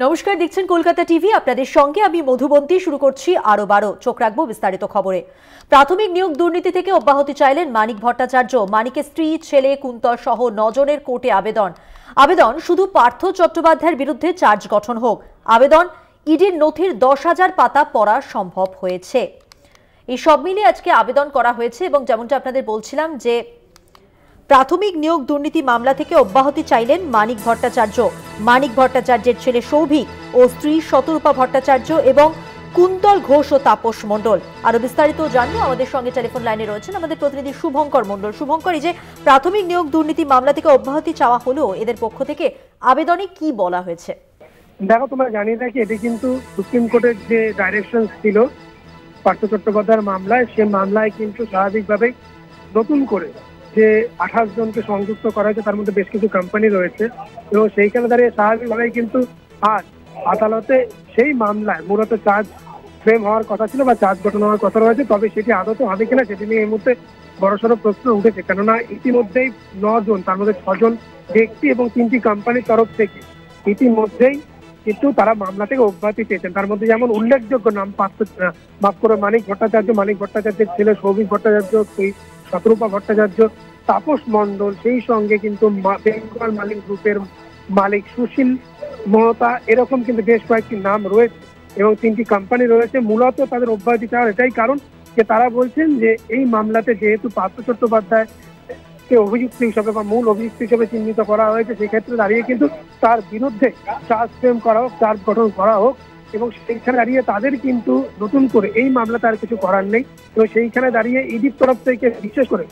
নমস্কার, দেখছেন কলকাতা টিভি। আপনাদের সঙ্গে আমি মধুবন্তী। শুরু করছি আরো 12। চোখ রাখবো বিস্তারিত খবরে। প্রাথমিক নিয়োগ দুর্নীতি থেকে অব্যাহতি চাইলেন মানিক ভট্টাচার্য। মানিকের স্ত্রী, ছেলে কুন্তল সহ 9 জনের কোর্টে আবেদন শুধু পার্থ চট্টোপাধ্যায়ের বিরুদ্ধে চার্জ গঠন হোক। আবেদন ইডির নথির 10,000 পাতা পড়া সম্ভব হয়েছে। এই সব মিলিয়ে আজকে আবেদন করা হয়েছে এবং যেমনটা আপনাদের বলছিলাম যে প্রাথমিক নিয়োগ দুর্নীতি মামলা থেকে অব্যাহতি চাইলেন মানিক ভট্টাচার্য। মানিক ভট্টাচার্যের ছেলে সৌভিক ও স্ত্রী শতরূপা ভট্টাচার্য এবং কুন্তল ঘোষ ও তাপস মণ্ডল। আরো বিস্তারিত জানবো। আমাদের সঙ্গে টেলিফোন লাইনে রয়েছেন আমাদের প্রতিনিধি শুভঙ্কর মণ্ডল। শুভঙ্কর, এই যে প্রাথমিক নিয়োগ দুর্নীতি মামলা থেকে অব্যাহতি চাওয়া হলো, এদের পক্ষ থেকে আবেদনে কি বলা হয়েছে? দেখো, তোমরা জানিয়ে রাখি, এটি কিন্তু সুপ্রিম কোর্টের যে ডাইরেকশন ছিল পার্থ চট্টোপাধ্যায়ের মামলায়, সে মামলায় কিন্তু স্বাভাবিকভাবেই নতুন করে যে 28 জনকে সংযুক্ত করা হয়েছে, তার মধ্যে বেশ কিছু কোম্পানি রয়েছে এবং সেইখানে দাঁড়িয়ে স্বাভাবিকভাবেই কিন্তু আজ আদালতে সেই মামলায় মূলত চার্জ ফ্রেম হওয়ার কথা ছিল বা চার্জ গঠন হওয়ার কথা রয়েছে। তবে সেটি আদতে হবে কিনা সেটি নিয়ে এই মুহূর্তে বড়সড় প্রশ্ন উঠেছে, কেননা ইতিমধ্যেই 9 জন, তার মধ্যে 6 জন ব্যক্তি এবং 3টি কোম্পানির তরফ থেকে ইতিমধ্যেই কিন্তু তারা মামলা থেকে অব্যাহতি চেয়েছেন। তার মধ্যে যেমন উল্লেখযোগ্য নাম মানিক ভট্টাচার্যের ছেলে সৌভিক ভট্টাচার্য, শতরূপা ভট্টাচার্য, তাপস মণ্ডল, সেই সঙ্গে কিন্তু বেঙ্গল মালিক গ্রুপের মালিক সুশীল মহতা, এরকম কিন্তু বেশ কয়েকটি নাম রয়েছে এবং 3টি কোম্পানি রয়েছে। মূলত তাদের অব্যাহতি চাওয়ার এটাই কারণ যে তারা বলছেন যে এই মামলাতে যেহেতু পার্থ চট্টোপাধ্যায় অভিযুক্ত হিসেবে বা মূল অভিযুক্ত হিসেবে চিহ্নিত করা হয়েছে, সেক্ষেত্রে দাঁড়িয়ে কিন্তু তার বিরুদ্ধে চার্জ ফ্রেম করা হোক, চার্জ গঠন করা হোক এবং সেইখানে দাঁড়িয়ে তাদের কিন্তু নতুন করে এই মামলাতে আর কিছু করার নেই। এবং সেইখানে দাঁড়িয়ে ইডির তরফ থেকে বিশেষ করে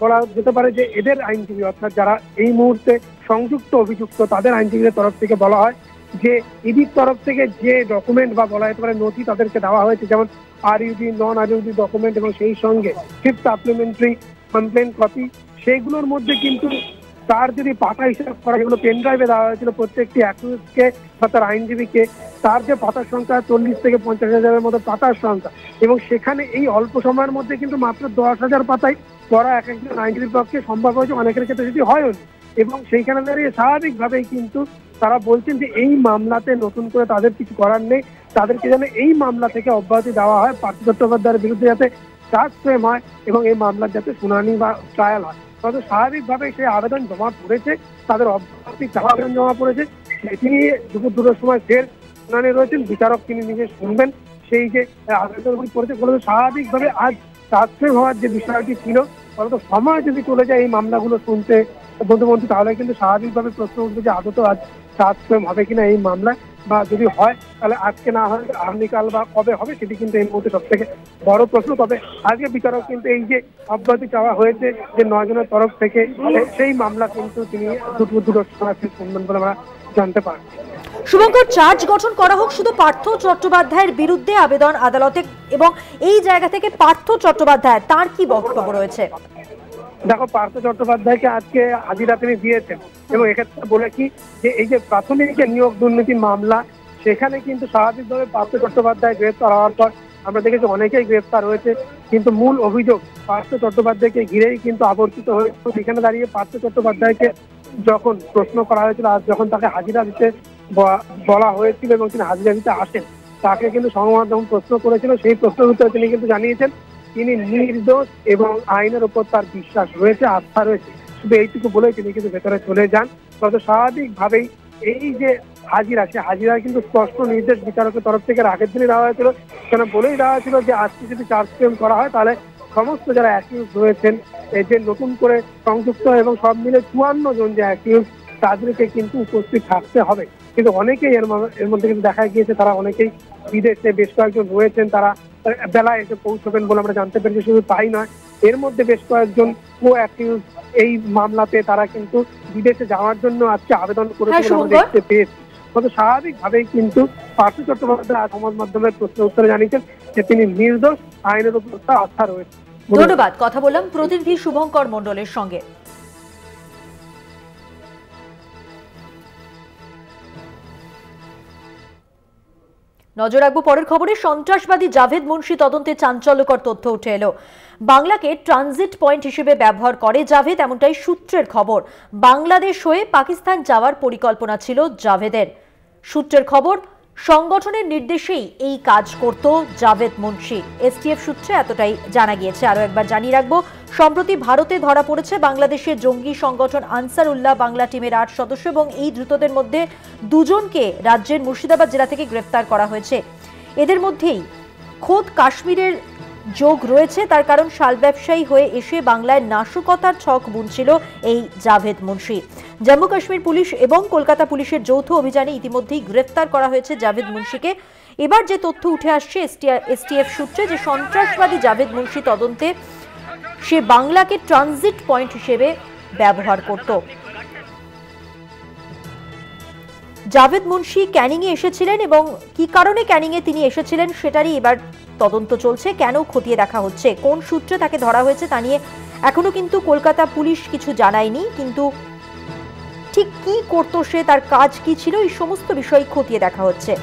বলা যেতে পারে যে এদের আইনজীবী, অর্থাৎ যারা এই মুহূর্তে সংযুক্ত অভিযুক্ত, তাদের আইনজীবীদের তরফ থেকে বলা হয় যে ইডির তরফ থেকে যে ডকুমেন্ট বা বলা যেতে পারে নথি তাদেরকে দেওয়া হয়েছে, যেমন আরইউডি, নন আরইউডি ডকুমেন্ট এবং সেই সঙ্গে 5th সাপ্লিমেন্টারি কমপ্লেন কপি, সেইগুলোর মধ্যে কিন্তু তার যদি পাতা হিসাব করা, যেগুলো পেন ড্রাইভে দেওয়া হয়েছিল প্রত্যেকটি অ্যাকিউজকে বা তার আইনজীবীকে, তার যে পাতার সংখ্যা 40 থেকে 50,000-এর মতো পাতার সংখ্যা, এবং সেখানে এই অল্প সময়ের মধ্যে কিন্তু মাত্র 10,000 পাতায় পড়া এক একজন আইনজীবীর পক্ষে সম্ভব হয়েছে, অনেকের ক্ষেত্রে সেটি হয়নি। এবং সেইখানে দাঁড়িয়ে স্বাভাবিকভাবেই কিন্তু তারা বলছেন যে এই মামলাতে নতুন করে তাদের কিছু করার নেই, তাদেরকে যেন এই মামলা থেকে অব্যাহতি দেওয়া হয়, পার্থ চট্টোপাধ্যায়ের বিরুদ্ধে যাতে চার্জ ফ্রেম হয় এবং এই মামলার যাতে শুনানি বা ট্রায়াল হয়। তবে স্বাভাবিকভাবেই সেই আবেদন জমা পড়েছে, তাদের অব্যাহতি চাওয়া আবেদন জমা পড়েছে। সেটি নিয়ে দুপুর 2টার সময় ফের শুনানি রয়েছেন, বিচারক তিনি নিজে শুনবেন সেই যে আবেদনগুলি পড়েছে। বলে স্বাভাবিকভাবে আজ চার্জ ফ্রেম হওয়ার যে বিষয়টি ছিল, ফলত সময় যদি চলে যায় এই মামলাগুলো শুনতে বন্ধুবন্ধু, তাহলে কিন্তু স্বাভাবিকভাবে প্রশ্ন উঠবে যে আদৌ আজ চার্জ ফ্রেম হবে কিনা এই মামলায়, বা যদি হয় তাহলে আজকে না হয় আগামীকাল বা কবে হবে, সেটি কিন্তু এই মুহূর্তে সব থেকে বড় প্রশ্ন। তবে আজকে বিচারক কিন্তু এই যে অব্যাহতি চাওয়া হয়েছে যে 9 জনের তরফ থেকে, সেই মামলা কিন্তু তিনি দুটোর সময় শুনবেন বলে আমরা জানতে পারি। শুভঙ্কর, চার্জ গঠন করা হোক শুধু পার্থ চট্টোপাধ্যায়ের বিরুদ্ধে আবেদন আদালতে, এবং এই জায়গা থেকে পার্থ চট্টোপাধ্যায় তার কি বক্তব্য রয়েছে? দেখো, পার্থ চট্টোপাধ্যায়কে আজকে হাজিরা তিনি দিয়েছেন এবং এক্ষেত্রে বলে কি যে এই যে প্রাথমিক নিয়োগ দুর্নীতি মামলা, সেখানে কিন্তু স্বাভাবিকভাবে পার্থ চট্টোপাধ্যায় গ্রেফতার হওয়ার পর আমরা দেখেছি অনেকেই গ্রেফতার হয়েছে, কিন্তু মূল অভিযোগ পার্থ চট্টোপাধ্যায়কে ঘিরেই কিন্তু আবর্তিত হয়েছিল। সেখানে দাঁড়িয়ে পার্থ চট্টোপাধ্যায়কে যখন প্রশ্ন করা হয়েছিল, আজ যখন তাকে হাজিরা দিতে বলা হয়েছিল এবং তিনি হাজিরা দিতে আসেন, তাকে কিন্তু সংবাদমাধ্যম প্রশ্ন করেছিল। সেই প্রশ্নের উত্তরে তিনি কিন্তু জানিয়েছেন তিনি নির্দোষ এবং আইনের উপর তার বিশ্বাস রয়েছে, আস্থা রয়েছে। শুধু এইটুকু বলেই তিনি কিন্তু ভেতরে চলে যান। তবে স্বাভাবিকভাবেই এই যে হাজিরা, সে হাজিরায় কিন্তু স্পষ্ট নির্দেশ বিচারকের তরফ থেকে আগের দিনই দেওয়া হয়েছিল। সেখানে বলেই দেওয়া হয়েছিল যে আজকে যদি চার্জ ফ্রেম করা হয় তাহলে সমস্ত যারা অ্যাকিউজ রয়েছেন, এই যে নতুন করে সংযুক্ত এবং সব মিলে 54 জন যে অ্যাকিউজ, তাদেরকে কিন্তু উপস্থিত থাকতে হবে। কিন্তু অনেকেই এর মধ্যে কিন্তু দেখা গিয়েছে তারা অনেকেই বিদেশে, বেশ কয়েকজন রয়েছেন তারা বেলায় এসে পৌঁছবেন বলে আমরা জানতে পেরেছি। শুধু তাই নয়, এর মধ্যে বেশ কয়েকজন কো অ্যাকিউজ এই মামলাতে তারা কিন্তু বিদেশে যাওয়ার জন্য আজকে আবেদন করেছে বলে আমরা দেখতে পেয়েছি। তবে স্বাভাবিকভাবেই কিন্তু পার্থ চট্টোপাধ্যায় সমাজ মাধ্যমের প্রশ্নের উত্তরে জানিয়েছেন যে তিনি নির্দোষ, আইনের উপর তার আস্থা রয়েছে। ধন্যবাদ। কথা বললাম প্রতিনিধি শুভঙ্কর মণ্ডলের সঙ্গে। নজর রাখবো পরের খবরে। সন্ত্রাসবাদী জাভেদ মুন্সি তদন্তে চাঞ্চল্যকর তথ্য উঠে এলো। বাংলাকে ট্রানজিট পয়েন্ট হিসেবে ব্যবহার করে জাভেদ, এমনটাই সূত্রের খবর। বাংলাদেশ হয়ে পাকিস্তান যাওয়ার পরিকল্পনা ছিল জাভেদের। সূত্রের খবর, সংগঠনের নির্দেশেই এই কাজ করত জাভেদ মুন্সি। এসটিএফ সূত্রে এতটাই জানা গিয়েছে। আরও একবার জানিয়ে রাখবো, সম্প্রতি ভারতে ধরা পড়েছে বাংলাদেশের জঙ্গি সংগঠন আনসারুল্লাহ বাংলা টিমের 8 সদস্য এবং এই ধৃতদের মধ্যে 2 জনকে রাজ্যের মুর্শিদাবাদ জেলা থেকে গ্রেফতার করা হয়েছে। এদের মধ্যেই খোদ কাশ্মীরের যোগ রয়েছে। তার কারণ, শাল ব্যবসায়ী হয়ে এসে বাংলায় নাশকতার ছক বুনছিল এই জাভেদ মুন্সি। জম্মু কাশ্মীর পুলিশ এবং কলকাতা পুলিশের যৌথ অভিযানে ইতিমধ্যেই গ্রেফতার করা হয়েছে জাভেদ মুন্সিকে। এবার যে তথ্য উঠে আসছে এসটিএফ সূত্রে, যে সন্ত্রাসবাদী জাভেদ মুন্সি তদন্তে সে বাংলাকে ট্রানজিট পয়েন্ট হিসেবে ব্যবহার করত। জাভেদ মুন্সি ক্যানিংয়ে এসেছিলেন এবং কি কারণে ক্যানিংয়ে তিনি এসেছিলেন সেটারই এবার তদন্ত চলছে। কেন খতিয়ে দেখা হচ্ছে, কোন সূত্রে তাকে ধরা হয়েছে তা নিয়ে এখনো কিন্তু কলকাতা পুলিশ কিছু জানায়নি। কিন্তু ঠিক কি করতো সে, তার কাজ কি ছিল, এই সমস্ত বিষয় খতিয়ে দেখা হচ্ছে।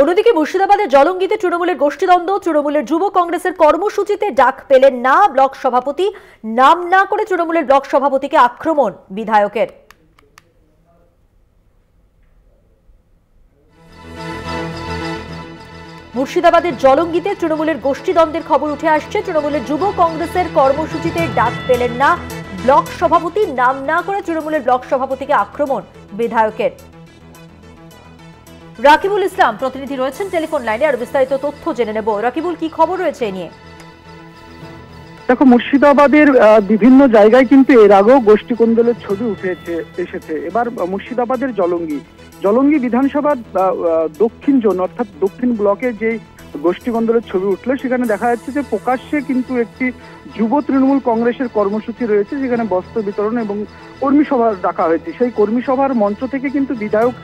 অন্যদিকে মুর্শিদাবাদের জলঙ্গিতে তৃণমূলের গোষ্ঠীদ্বন্দ্ব। তৃণমূলের যুব কংগ্রেসের কর্মসূচিতে ডাক পেলেন না ব্লক সভাপতি। নাম না করে তৃণমূলের ব্লক সভাপতিকে আক্রমণ বিধায়কের। মুর্শিদাবাদের জলঙ্গিতে তৃণমূলের গোষ্ঠীদ্বন্দ্বের খবর উঠে আসছে। তৃণমূলের যুব কংগ্রেসের কর্মসূচিতে ডাক পেলেন না ব্লক সভাপতি। নাম না করে তৃণমূলের ব্লক সভাপতিকে আক্রমণ বিধায়কের। রাকিবুল ইসলাম প্রতিনিধি রয়েছেন টেলিফোন লাইনে, আর বিস্তারিত তথ্য জেনে নেব। রাকিবুল, কি খবর রয়েছে এ নিয়ে? দেখো, মুর্শিদাবাদের বিভিন্ন জায়গায় কিন্তু এর আগেও গোষ্ঠী কোন্দলের ছবি এসেছে। এবার মুর্শিদাবাদের জলঙ্গি বিধানসভার দক্ষিণ জোন অর্থাৎ দক্ষিণ ব্লকে যে গোষ্ঠী কোন্দলের ছবি উঠলো, সেখানে দেখা যাচ্ছে যে প্রকাশ্যে কিন্তু একটি যুব তৃণমূল কংগ্রেসের কর্মসূচি রয়েছে, যেখানে বস্ত্র বিতরণ এবং কর্মী সভা ডাকা হয়েছে। সেই কর্মী সভার মঞ্চ থেকে কিন্তু বিধায়ক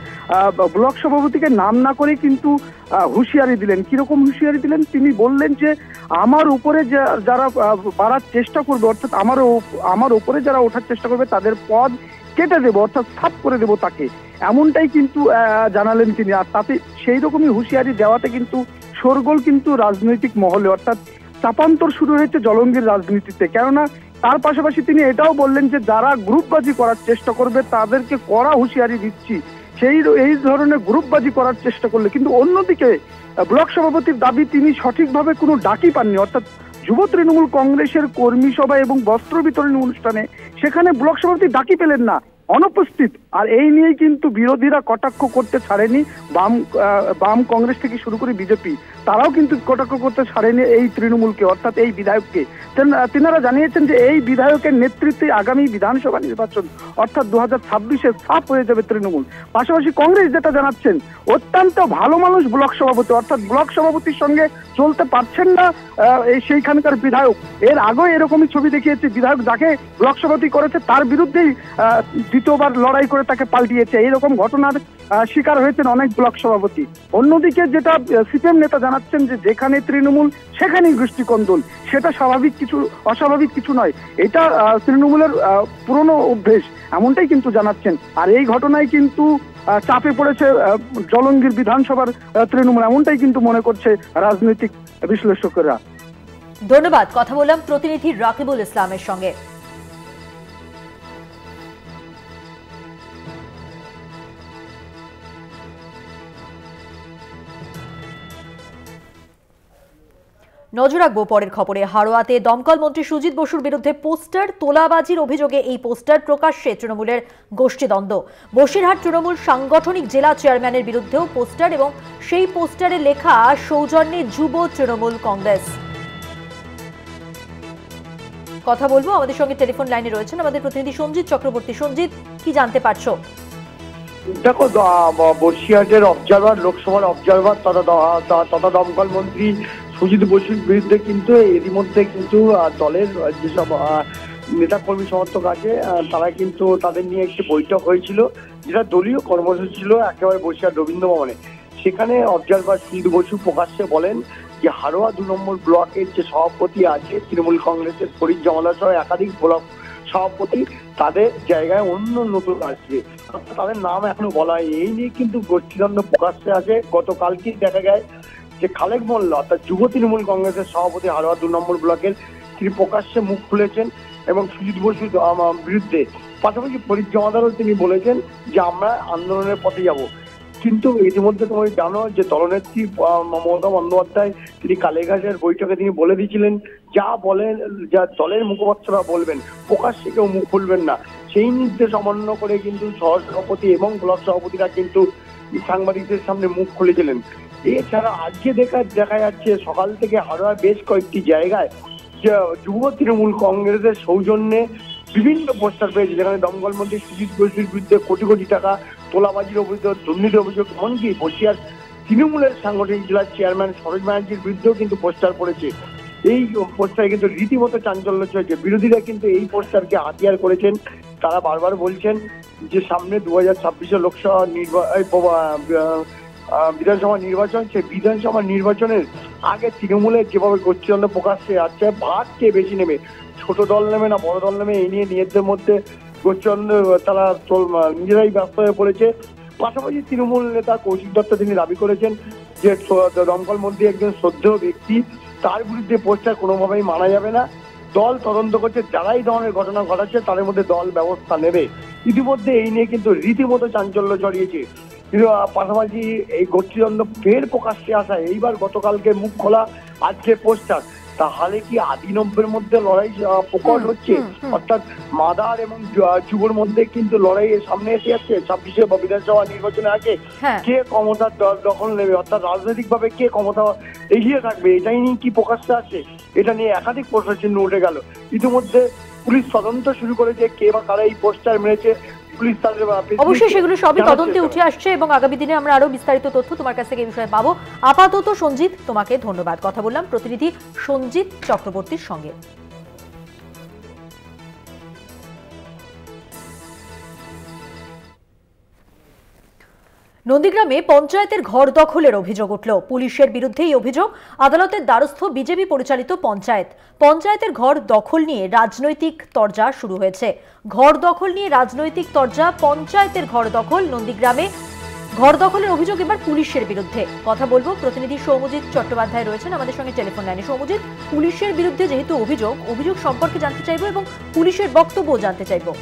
ব্লক সভাপতিকে নাম না করে কিন্তু হুঁশিয়ারি দিলেন। কিরকম হুঁশিয়ারি দিলেন? তিনি বললেন যে আমার উপরে যারা বাড়ার চেষ্টা করবে, অর্থাৎ আমার উপরে যারা ওঠার চেষ্টা করবে তাদের পদ কেটে দেবো, অর্থাৎ সাফ করে দেবো তাকে, এমনটাই কিন্তু জানালেন তিনি। আর তাতে সেই রকমই হুঁশিয়ারি দেওয়াতে কিন্তু শোরগোল কিন্তু রাজনৈতিক মহলে, অর্থাৎ চাপান্তর শুরু হয়েছে জলঙ্গির রাজনীতিতে। কেননা তার পাশাপাশি তিনি এটাও বললেন যে যারা গ্রুপবাজি করার চেষ্টা করবে তাদেরকে কড়া হুঁশিয়ারি দিচ্ছি, এই ধরনের গ্রুপবাজি করার চেষ্টা করলে। কিন্তু অন্যদিকে ব্লক সভাপতির দাবি, তিনি সঠিকভাবে কোনো ডাকই পাননি, অর্থাৎ যুব তৃণমূল কংগ্রেসের কর্মী সভা এবং বস্ত্র বিতরণ অনুষ্ঠানে সেখানে ব্লক সভাপতি ডাকি পেলেন না, অনুপস্থিত। আর এই নিয়েই কিন্তু বিরোধীরা কটাক্ষ করতে ছাড়েনি। বাম কংগ্রেস থেকে শুরু করে বিজেপি, তারাও কিন্তু কটাক্ষ করতে ছাড়েনি এই তৃণমূলকে, অর্থাৎ এই বিধায়ককে। তেনারা জানিয়েছেন যে এই বিধায়কের নেতৃত্বে আগামী বিধানসভা নির্বাচন অর্থাৎ 2026-এ সাফ হয়ে যাবে তৃণমূল। পাশাপাশি কংগ্রেস যেটা জানাচ্ছেন, অত্যন্ত ভালো মানুষ ব্লক সভাপতি, অর্থাৎ ব্লক সভাপতির সঙ্গে চলতে পারছেন না সেইখানকার বিধায়ক। এর আগেও এরকমই ছবি দেখিয়েছে, বিধায়ক যাকে ব্লক সভাপতি করেছে তার বিরুদ্ধেই দ্বিতীয়বার লড়াই করে তাকে পাল্টিয়েছে। এইরকম ঘটনার শিকার হয়েছেন অনেক ব্লক সভাপতি। অন্যদিকে যেটা সিপিএম নেতা জানাচ্ছেন যে যেখানে তৃণমূল সেখানেই গোষ্ঠী কোন্দল, সেটা অস্বাভাবিক কিছু নয়, এটা তৃণমূলের পুরনো অভ্যেস, এমনটাই কিন্তু জানাচ্ছেন। আর এই ঘটনায় কিন্তু চাপে পড়েছে জলঙ্গির বিধানসভার তৃণমূল, এমনটাই কিন্তু মনে করছে রাজনৈতিক বিশ্লেষকেরা। ধন্যবাদ। কথা বললাম প্রতিনিধি রাকিবুল ইসলামের সঙ্গে। নজর রাখবো পরের খবরে। হাড়োয়াতে দমকল মন্ত্রী সুজিত বসুর বিরুদ্ধে পোস্টার তোলাবাজির অভিযোগে এই পোস্টার প্রকাশ্যে তৃণমূলের গোষ্ঠীদ্বন্দ্ব। বসিরহাট তৃণমূল সাংগঠনিক জেলা চেয়ারম্যানের বিরুদ্ধেও পোস্টার, এবং সেই পোস্টারে লেখা সৌজন্যে যুব তৃণমূল কংগ্রেস। কথা বলবো, আমাদের সঙ্গে টেলিফোন লাইনে রয়েছেন আমাদের প্রতিনিধি সঞ্জিত চক্রবর্তী। সঞ্জিত, কি জানতে পারছো? দেখো, বসিরহাটের অবজারভার, লোকসভার অবজারভার তথা দমকল মন্ত্রী সুজিত বসুর বিরুদ্ধে কিন্তু এরই মধ্যে কিন্তু দলের যেসব নেতা কর্মী সমর্থক আছে তারা কিন্তু তাদের নিয়ে একটি বৈঠক হয়েছিল, যেটা দলীয় কর্মসূচি ছিল একেবারে বসিরহাট রবীন্দ্র ভবনে। সেখানে অবজারভার সুজিত বসু প্রকাশ্যে বলেন যে হাড়োয়া 2 নম্বর ব্লকের যে সভাপতি আছে তৃণমূল কংগ্রেসের ফরিদ জমাদার সহ একাধিক ব্লক সভাপতি তাদের জায়গায় অন্য নতুন আসবে, তাদের নাম এখনো বলা হয়। এই নিয়ে কিন্তু গোষ্ঠীদ্বন্দ্ব প্রকাশ্যে আসে। গতকালকেই দেখা যায় যে খালেক মোল্লা অর্থাৎ যুব তৃণমূল কংগ্রেসের সভাপতি হারোয়া 2 নম্বর ব্লকের, তিনি প্রকাশ্যে মুখ খুলেছেন এবং সুজিত বসুর বিরুদ্ধে, পাশাপাশি ফরিদ জমাদারও তিনি বলেছেন যে আমরা আন্দোলনের পথে যাব। কিন্তু ইতিমধ্যে তুমি জানো যে দলনেত্রী মমতা বন্দ্যোপাধ্যায় তিনি কালীঘাটের বৈঠকে তিনি বলে দিয়েছিলেন যা বলেন, যা দলের মুখপাত্ররা বলবেন প্রকাশ্যে কেউ মুখ খুলবেন না। সেই নির্দেশ অমান্য করে কিন্তু সহসভাপতি এবং ব্লক সভাপতিরা কিন্তু সাংবাদিকদের সামনে মুখ খুলেছিলেন। এছাড়া আজকে দেখা যাচ্ছে সকাল থেকে হাওড়ার বেশ কয়েকটি জায়গায় যুব তৃণমূল কংগ্রেসের সৌজন্যে বিভিন্ন পোস্টার পেয়েছে, যেখানে দমকল মন্ত্রী সুজিত বসুর বিরুদ্ধে কোটি কোটি টাকা তোলাবাজির অভিযোগ, দুর্নীতির অভিযোগ, এমনকি বসিরহাট তৃণমূলের সাংগঠনিক জেলার চেয়ারম্যান সরোজ ব্যানার্জির বিরুদ্ধেও কিন্তু পোস্টার পড়েছে। এই পোস্টারে কিন্তু রীতিমতো চাঞ্চল্য চলছে। বিরোধীরা কিন্তু এই পোস্টারকে হাতিয়ার করেছেন। তারা বারবার বলছেন যে সামনে 2026 লোকসভা বিধানসভা নির্বাচন, সেই বিধানসভা নির্বাচনের আগে তৃণমূলের যেভাবে গোষ্ঠীদ্বন্দ্ব প্রকাশ্যে আসছে, ভাগ কে বেশি নেবে, ছোট দল নেবে না বড় দল নেবে, এই নিয়ে নিজেদের মধ্যে গোষ্ঠীদ্বন্দ্ব তারা নিজেরাই ব্যস্ত হয়ে পড়েছে। পাশাপাশি তৃণমূল নেতা কৌশিক দত্ত তিনি দাবি করেছেন যে দমকল মন্ত্রী একজন শ্রদ্ধেয় ব্যক্তি, তার বিরুদ্ধে পোস্টার কোনোভাবেই মানা যাবে না। দল তদন্ত করছে, যারাই ধরনের ঘটনা ঘটাচ্ছে তাদের মধ্যে দল ব্যবস্থা নেবে। ইতিমধ্যে এই নিয়ে কিন্তু রীতিমতো চাঞ্চল্য ছড়িয়েছে। পাশাপাশি এই গোষ্ঠীদ্বন্দ্ব ফের প্রকাশ্যে আসা, এইবার গতকালকে মুখ খোলা, আজকে পোস্টার, তাহলে কি আদি নব্যের মধ্যে লড়াই প্রকট হচ্ছে? অর্থাৎ মাদার এবং যুবর মধ্যে কিন্তু লড়াই সামনে এসে যাচ্ছে 26 বিধানসভা নির্বাচনে আগে। কে ক্ষমতার দখল নেবে, অর্থাৎ রাজনৈতিক ভাবে কে ক্ষমতা এগিয়ে থাকবে, এটাই নিয়ে কি প্রকাশ্যে আসে, এটা নিয়ে একাধিক প্রশ্নচিহ্ন উঠে গেল। ইতিমধ্যে পুলিশ তদন্ত শুরু করেছে কে বা কারা এই পোস্টার মেরেছে। অবশ্যই সেগুলো সবই তদন্তে উঠে আসছে এবং আগামী দিনে আমরা আরো বিস্তারিত তথ্য তোমার কাছ থেকে এই বিষয়ে পাবো। আপাতত সঞ্জিত তোমাকে ধন্যবাদ। কথা বললাম প্রতিনিধি সঞ্জিত চক্রবর্তীর সঙ্গে। নন্দীগ্রামে পঞ্চায়েতের ঘর দখলের অভিযোগ উঠল। পুলিশের বিরুদ্ধে এই অভিযোগ। আদালতের দ্বারস্থ বিজেপি পরিচালিত পঞ্চায়েতের ঘর দখল নিয়ে রাজনৈতিক তরজা শুরু হয়েছে। ঘর দখল নিয়ে রাজনৈতিক তরজা, পঞ্চায়েতের ঘর দখল। নন্দীগ্রামে ঘর দখলের অভিযোগ এবার পুলিশের বিরুদ্ধে। কথা বলবো, প্রতিনিধি সৌমজিৎ চট্টোপাধ্যায় রয়েছেন আমাদের সঙ্গে টেলিফোন লাইনে। সৌমজিৎ, পুলিশের বিরুদ্ধে যেহেতু অভিযোগ সম্পর্কে জানতে চাইবো এবং পুলিশের বক্তব্য জানতে চাইবো।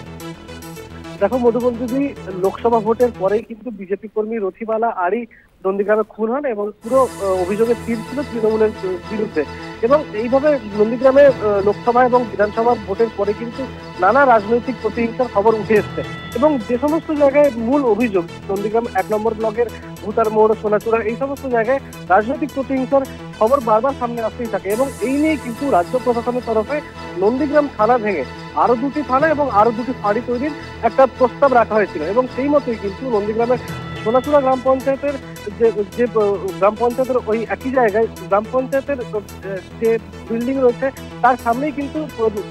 দেখো মধুবন্তীদি, লোকসভা ভোটের পরেই কিন্তু বিজেপি কর্মী রথিবালা আরি নন্দীগ্রামে খুন হন এবং পুরো অভিযোগের তীর ছিল তৃণমূলের বিরুদ্ধে। এবং এইভাবে নন্দীগ্রামে লোকসভা এবং বিধানসভা ভোটের পরে কিন্তু নানা রাজনৈতিক প্রতিহিংসার খবর উঠে এসছে এবং যে সমস্ত জায়গায় মূল অভিযোগ, নন্দীগ্রাম 1 নম্বর ব্লকের ভূতার মোড়, সোনাচূড়া, এই সমস্ত জায়গায় রাজনৈতিক প্রতিহিংসার খবর বারবার সামনে আসতেই থাকে। এবং এই নিয়ে কিন্তু রাজ্য প্রশাসনের তরফে নন্দীগ্রাম থানা ভেঙে আরো 2টি থানা এবং আরো 2টি ফাঁড়ি তৈরির একটা প্রস্তাব রাখা হয়েছিল। এবং সেই মতোই কিন্তু নন্দীগ্রামের সোনাচূড়া গ্রাম পঞ্চায়েতের যে গ্রাম পঞ্চায়েতের ওই একই জায়গায় গ্রাম পঞ্চায়েতের যে বিল্ডিং রয়েছে তার সামনেই কিন্তু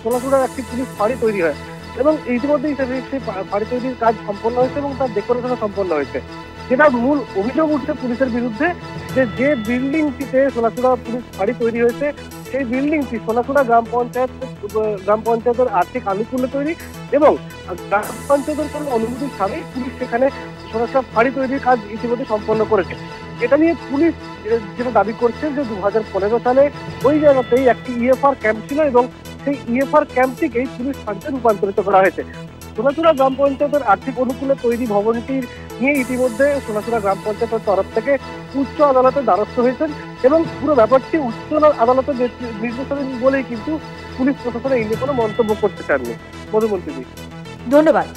সোনাচূড়ার একটি পুলিশ ফাঁড়ি তৈরি হয় এবং ইতিমধ্যেই সেই ফাঁড়ি তৈরির কাজ সম্পন্ন হয়েছে এবং তার ডেকোরেশন সম্পন্ন হয়েছে। যেটা মূল অভিযোগ উঠছে পুলিশের বিরুদ্ধে যে বিল্ডিংটিতে সোনাচূড়া পুলিশ ফাঁড়ি তৈরি হয়েছে সেই বিল্ডিংটি সোনাচূড়া গ্রাম পঞ্চায়েতের আর্থিক আনুকূল্যে তৈরি এবং গ্রাম পঞ্চায়েতের কোনো অনুমতি ছাড়াই পুলিশ সেখানে সোনাচূড়া ফাঁড়ি তৈরির কাজ ইতিমধ্যে সম্পন্ন করেছে। এটা নিয়ে পুলিশ যেটা দাবি করছে যে 2015 সালে ওই জায়গাতেই একটি ইএফআর ক্যাম্প ছিল এবং সেই ইএফআর ক্যাম্পটিকেই পুলিশ ফাঁড়িতে রূপান্তরিত করা হয়েছে। সোনাচূড়া গ্রাম পঞ্চায়েতের আর্থিক অনুকূলে তৈরি ভবনটির নিয়ে ইতিমধ্যে সোনাচূড়া গ্রাম পঞ্চায়েতের তরফ থেকে উচ্চ আদালতে দ্বারস্থ হয়েছেন এবং পুরো ব্যাপারটি উচ্চ আদালতের নির্দেশনা বলেই কিন্তু পুলিশ প্রশাসন এই নিয়ে কোনো মন্তব্য করতে চাননি। মধুমন্তী, ধন্যবাদ।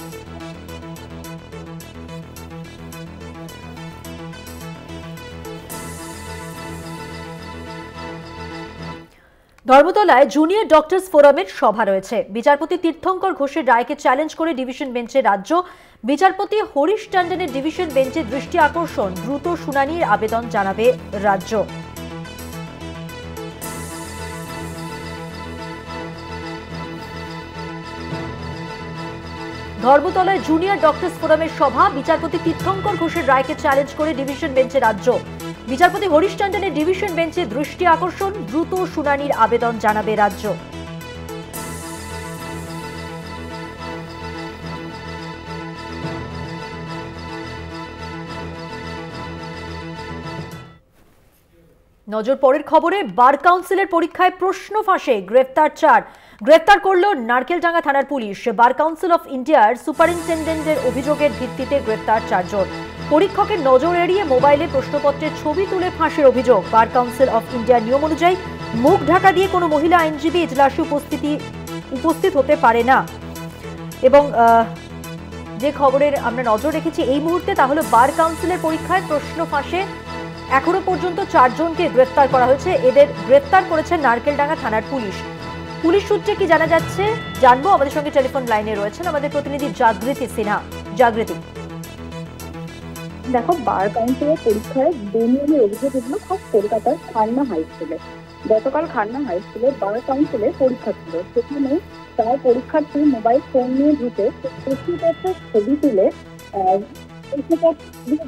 ধর্মতলায় জুনিয়র ডক্টরস ফোরামের সভা রয়েছে। বিচারপতি তীর্থঙ্কর ঘোষের রায়কে চ্যালেঞ্জ করে ডিভিশন বেঞ্চে রাজ্য। বিচারপতি হরিশ টন্ডনের ডিভিশন বেঞ্চে দৃষ্টি আকর্ষণ, দ্রুত শুনানির আবেদন জানাবে রাজ্য। ধর্মতলায় জুনিয়র ডক্টরস ফোরামের সভা। বিচারপতি তীর্থঙ্কর ঘোষের রায়কে চ্যালেঞ্জ করে ডিভিশন বেঞ্চে রাজ্য। বিচারপতি হরিশ টন্ডনের ডিভিশন বেঞ্চে দৃষ্টি আকর্ষণ, দ্রুত শুনানির আবেদন জানাবে রাজ্য। নজর পরের খবরে, বার কাউন্সিলের পরীক্ষায় প্রশ্ন ফাঁসে, গ্রেফতার 4। গ্রেফতার করল নারকেলডাঙ্গা থানার পুলিশ। বার কাউন্সিল অফ ইন্ডিয়ার সুপারিনটেন্ডেন্টের অভিযোগের ভিত্তিতে গ্রেফতার 4 জন। পরীক্ষকের নজর এড়িয়ে মোবাইলে প্রশ্নপত্রের ছবি তুলে ফাঁসের অভিযোগ। বার কাউন্সিল অফ ইন্ডিয়ার নিয়ম অনুযায়ী মুখ ঢাকা দিয়ে কোনো মহিলা আইনজীবী এজলাসে উপস্থিত হতে পারে না। এবং যে খবরের আমরা নজর রেখেছি এই মুহূর্তে, তাহলে বার কাউন্সিলের পরীক্ষায় প্রশ্ন ফাঁসে এখনো পর্যন্ত 4 জনকে গ্রেফতার করা হয়েছে। এদের গ্রেফতার করেছে নারকেলডাঙ্গা থানার পুলিশ। পুলিশ সূত্রে কি জানা যাচ্ছে জানবো। আমাদের সঙ্গে টেলিফোন লাইনে রয়েছেন আমাদের প্রতিনিধি জাগৃতি সিনহা। জাগৃতি, দেখো, বার কাউন্সিলের পরীক্ষায় বেনিয়মের অভিযোগ উঠল খাস কলকাতার খান্না হাই স্কুলে। গতকাল খান্না হাই স্কুলে বার কাউন্সিলের পরীক্ষা ছিল। সেখানে তার পরীক্ষার্থী মোবাইল ফোন নিয়ে ঢুকে প্রশ্নপত্রের ছবি তুলে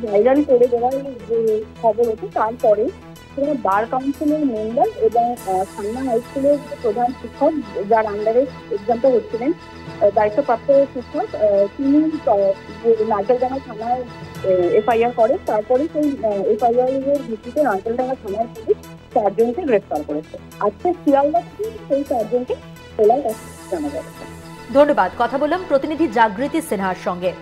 ভাইরাল করে দেওয়ার যে খবর হতো, তারপরে বার কাউন্সিলের মেম্বার এবং খান্না হাই স্কুলের প্রধান শিক্ষক, যার আন্ডারে এক্সামটা হচ্ছিলেন, দায়িত্বপ্রাপ্ত শিক্ষক, তিনি নারকেলডাঙ্গা থানায় এফআইআর করে। তারপরে সেই এফআইআর এর ভিত্তিতে নারকেলডাঙ্গা থানার পুলিশ 4 জনকে গ্রেফতার করেছে। আজকে শিয়ালদা থেকে সেই 4 জনকে তোলার কথা জানা যাচ্ছে। ধন্যবাদ। কথা বললাম প্রতিনিধি জাগৃতি সিনহার সঙ্গে।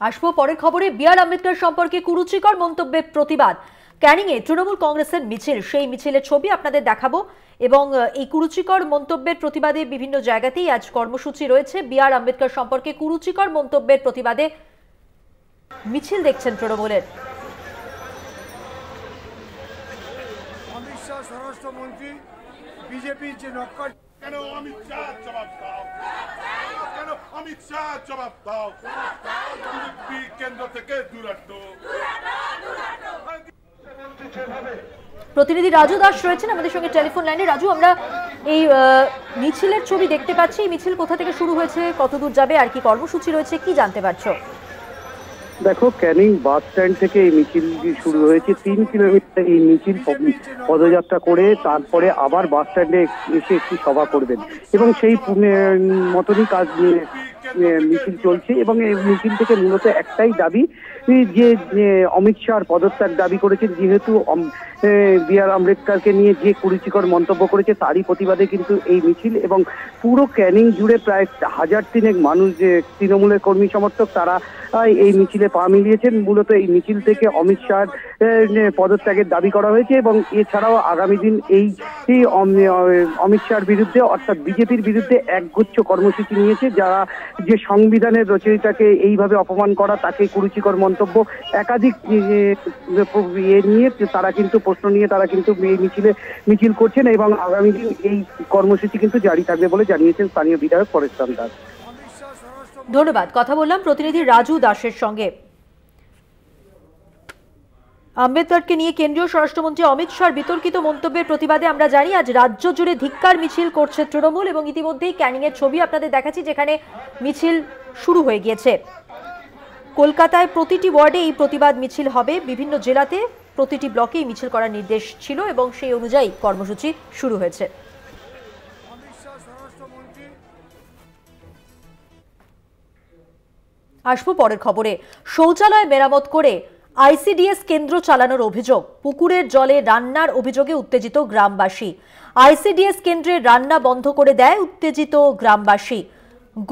আসবো পরের খবরে। বি.আর. আম্বেদকর সম্পর্কে কুরুচিকর মন্তব্যের প্রতিবাদ। ক্যানিংয়ে তৃণমূল কংগ্রেসের মিছিল, সেই মিছিলের ছবি আপনাদের দেখাবো। এবং এই কুরুচিকর মন্তব্যের প্রতিবাদে বিভিন্ন জায়গাতেই আজ কর্মসূচি রয়েছে। বি.আর. আম্বেদকর সম্পর্কে কুরুচিকর মন্তব্যের প্রতিবাদে মিছিল দেখছেন তৃণমূলের। অমিত শাহ স্বরাষ্ট্রমন্ত্রী, বিজেপির যে নক্কর, কেন অমিত শাহ জবাব দাও, কেন অমিত শাহ জবাব দাও, কেন্দ্র থেকে দূরত্ব। প্রতিনিধি রাজু দাস রয়েছেন আমাদের সঙ্গে টেলিফোন লাইনে। রাজু, আমরা এই মিছিলের ছবি দেখতে পাচ্ছি। মিছিল কোথা থেকে শুরু হয়েছে, কতদূর যাবে, আর কি কর্মসূচি রয়েছে, কি জানতে পারছো? দেখো, ক্যানিং বাস স্ট্যান্ড থেকে এই মিছিল শুরু হয়েছে। 3 কিলোমিটার এই মিছিল পদযাত্রা করে তারপরে আবার বাস স্ট্যান্ডে এসে একটি সভা করবেন এবং সেই মতনই কাজ নিয়ে মিছিল চলছে। এবং এই মিছিল থেকে মূলত একটাই দাবি, যে অমিত শাহর পদত্যাগ দাবি করেছেন। যেহেতু বি.আর. আম্বেদকরকে নিয়ে যে কুরুচিকর মন্তব্য করেছে, তারই প্রতিবাদে কিন্তু এই মিছিল। এবং পুরো ক্যানিং জুড়ে প্রায় 1000 মানুষ, যে তৃণমূলের কর্মী সমর্থক, তারা এই মিছিলে পা মিলিয়েছেন। মূলত এই মিছিল থেকে অমিত শাহর পদত্যাগের দাবি করা হয়েছে। এবং এছাড়াও আগামী দিন এই অমিত শাহর বিরুদ্ধে, অর্থাৎ বিজেপির বিরুদ্ধে একগুচ্ছ কর্মসূচি নিয়েছে, যারা যে সংবিধানের রচয়িতাকে এইভাবে অপমান করা, তাকে কুরুচিকর মন্তব্য, একাধিক নিয়ে তারা কিন্তু প্রশ্ন নিয়ে তারা কিন্তু এই মিছিল করছেন। এবং আগামী দিন এই কর্মসূচি কিন্তু জারি থাকবে বলে জানিয়েছেন স্থানীয় বিধায়ক পরেশ দাস। ধন্যবাদ। কথা বললাম প্রতিনিধি রাজু দাসের সঙ্গে। আম্বেদকরকে নিয়ে কেন্দ্রীয় স্বরাষ্ট্রমন্ত্রী অমিত শাহর বিতর্কিত মন্তব্যের প্রতিবাদে আমরা জানি আজ রাজ্য জুড়ে ধিক্কার মিছিল করছে তৃণমূল। এবং ইতিমধ্যেই ক্যানিং এর ছবি আপনাদের দেখাচ্ছি, যেখানে মিছিল শুরু হয়ে গিয়েছে। কলকাতায় প্রতিটি ওয়ার্ডে এই প্রতিবাদ মিছিল হবে। বিভিন্ন জেলাতে প্রতিটি ব্লকে এই মিছিল করার নির্দেশ ছিল এবং সেই অনুযায়ী কর্মসূচি শুরু হয়েছে। আসবো পরের খবরে। শৌচালয় মেরামত করে আইসিডিএস কেন্দ্র চালানোর অভিযোগ। পুকুরের জলে রান্নার অভিযোগে উত্তেজিত গ্রামবাসী। আইসিডিএস কেন্দ্রে রান্না বন্ধ করে দেয় উত্তেজিত গ্রামবাসী।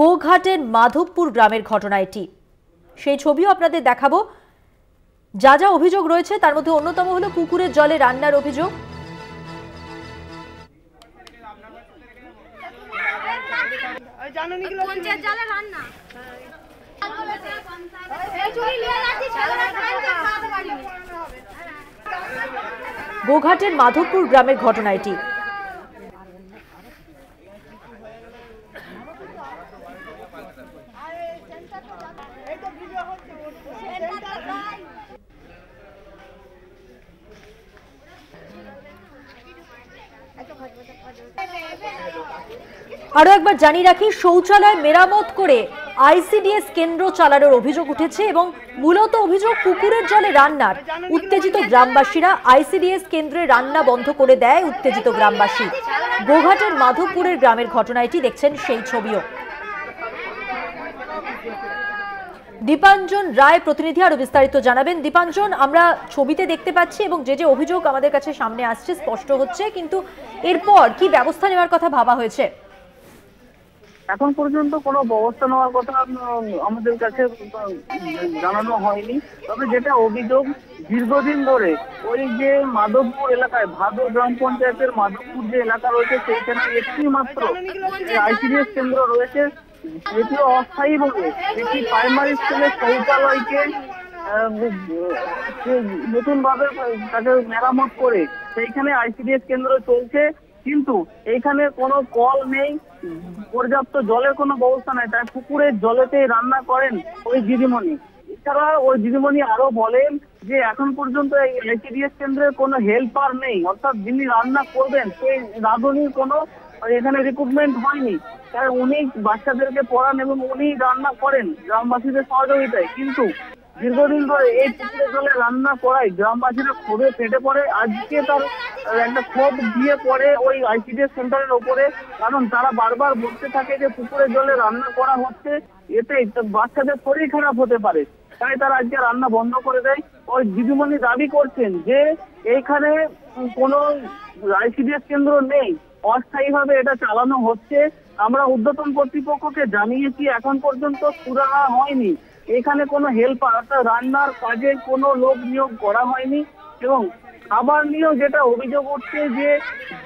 গোঘাটের মাধবপুর গ্রামের ঘটনা এটি। সেই ছবিও আপনাদের দেখাবো। যা যা অভিযোগ রয়েছে তার মধ্যে অন্যতম হলো পুকুরের জলে রান্নার অভিযোগ। গোঘাটের মাধবপুর গ্রামের ঘটনা এটি। আরো একবার জানিয়ে রাখি, শৌচালয় মেরামত করে আইসিডিএস কেন্দ্র চালানোর অভিযোগ উঠেছে এবং মূলত অভিযোগ পুকুরের জলে রান্নার। উত্তেজিত গ্রামবাসীরা আইসিডিএস কেন্দ্রে রান্না বন্ধ করে দেয় উত্তেজিত গ্রামবাসী। গোঘাটের মাধবপুরের গ্রামের ঘটনা এটি, দেখছেন সেই ছবিও। দীপাঞ্জন রায় প্রতিনিধি আরো বিস্তারিত জানাবেন। দীপাঞ্জন, আমরা ছবিতে দেখতে পাচ্ছি এবং যে যে অভিযোগ আমাদের কাছে সামনে আসছে স্পষ্ট হচ্ছে, কিন্তু এরপর কি ব্যবস্থা নেওয়ার কথা ভাবা হয়েছে? এখন পর্যন্ত কোনো ব্যবস্থা নেওয়ার কথা আমাদের কাছে জানানো হয়নি। তবে যেটা অভিযোগ, দীর্ঘদিন ধরে ওই যে মাধবপুর এলাকায়, ভাদর গ্রাম পঞ্চায়েতের মাধবপুর যে এলাকা রয়েছে সেইখানে একটি মাত্র আইসিডিএস কেন্দ্র রয়েছে, যেটিও অস্থায়ীভাবে একটি প্রাইমারি স্কুলের শৌচালয়কে নতুন ভাবে তাকে মেরামত করে সেইখানে আইসিডিএস কেন্দ্র চলছে, কিন্তু এইখানে কোনো কল নেই, পর্যাপ্ত জলের কোনো ব্যবস্থা নাই, তাই পুকুরের জলেতেই রান্না করেন ওই দিদিমণি। এছাড়া ওই দিদিমণি আরো বলেন যে এখন পর্যন্ত এই আইসিডিএস কেন্দ্রের কোনো হেল্পার নেই, অর্থাৎ যিনি রান্না করবেন সেই রাঁধুনির কোনো এখানে রিক্রুটমেন্ট হয়নি, তাই উনি বাচ্চাদেরকে পড়ান এবং উনি রান্না করেন গ্রামবাসীদের সহযোগিতায়। কিন্তু দীর্ঘদিন ধরে এই পুকুরের জলে রান্না করায় গ্রামবাসীরা ক্ষোভে ফেটে পড়ে। আজকে তার একটা ক্ষোভ দিয়ে পড়ে ওই আইসিডিএস সেন্টারের ওপরে, কারণ তারা বারবার বলতে থাকে যে পুকুরের জলে রান্না করা হচ্ছে, এতে বাচ্চাদের শরীর খারাপ হতে পারে, তাই তারা আজকে রান্না বন্ধ করে দেয়। ওই দিদিমণি দাবি করছেন যে এইখানে কোনো আইসিডিএস কেন্দ্র নেই, অস্থায়ীভাবে এটা চালানো হচ্ছে। আমরা ঊর্ধ্বতন কর্তৃপক্ষকে জানিয়েছি, এখন পর্যন্ত সুরাহা হয়নি, এখানে কোনো হেল্পার অর্থাৎ রান্নার কাজে কোনো লোক নিয়োগ করা হয়নি। এবং খাবার নিয়েও যেটা অভিযোগ উঠছে যে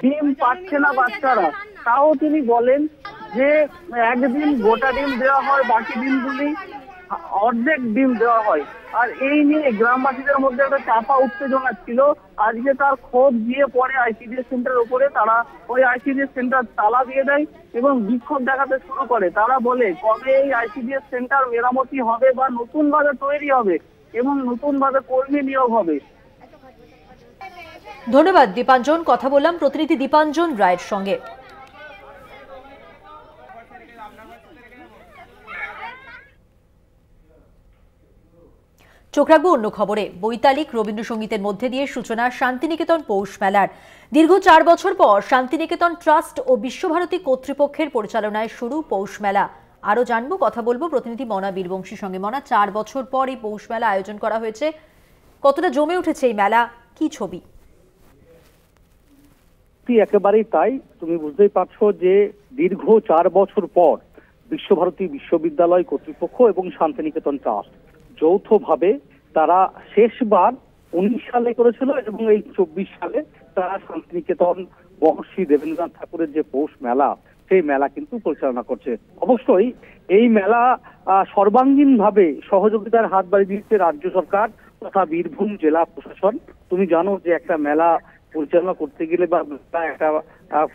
ডিম পাচ্ছে না বাচ্চারা, তাও তিনি বলেন যে একদিন গোটা ডিম দেওয়া হয়, বাকি দিনগুলি অর্ধেক ডিম দেওয়া হয়। আর এই নিয়ে গ্রামবাসীদের মধ্যে একটা চাপা উত্তেজনা ছিল। আজকে তার ক্ষোভ দিয়ে পড়ে আইসিডিএস সেন্টারের উপরে, তারা ওই আইসিডিএস সেন্টার তালা দিয়ে দেয় এবং বিক্ষোভ দেখাতে শুরু করে। তারা বলে কবে এই আইসিডিএস সেন্টার মেরামতি হবে বা নতুন ভাবে তৈরি হবে এবং নতুন ভাবে কর্মী নিয়োগ হবে। ধন্যবাদ দীপাঞ্জন। কথা বললাম প্রতিনিধি দীপাঞ্জন রায়ের সঙ্গে। চোখ রাখবো অন্য খবরে। বৈতালিক রবীন্দ্রসঙ্গীতের মধ্যে দিয়ে সূচনা শান্তিনিকেতন পৌষ মেলার। দীর্ঘ 4 বছর পর শান্তিনিকেতন ট্রাস্ট ও বিশ্বভারতী কর্তৃপক্ষের পরিচালনায় শুরু পৌষ মেলা। আরো জানবো, কথা বলবো প্রতিনিধি মনা বীরবংশীর সঙ্গে। মনা, 4 বছর পর এই পৌষ মেলা আয়োজন করা হয়েছে, কতটা জমে উঠেছে এই মেলা, কি ছবি? একেবারেই তাই, তুমি বুঝতেই পারছো যে দীর্ঘ 4 বছর পর বিশ্বভারতী বিশ্ববিদ্যালয় কর্তৃপক্ষ এবং শান্তিনিকেতন ট্রাস্ট যৌথভাবে তারা শেষবার 19 সালে করেছিল এবং এই 24 সালে তারা শান্তিনিকেতন মহর্ষি দেবেন্দ্রনাথ ঠাকুরের যে পৌষ মেলা, সেই মেলা কিন্তু পরিচালনা করছে। অবশ্যই এই মেলা সর্বাঙ্গীন ভাবে সহযোগিতার হাত বাড়িয়ে দিচ্ছে রাজ্য সরকার তথা বীরভূম জেলা প্রশাসন। তুমি জানো যে একটা মেলা পরিচালনা করতে গেলে বা একটা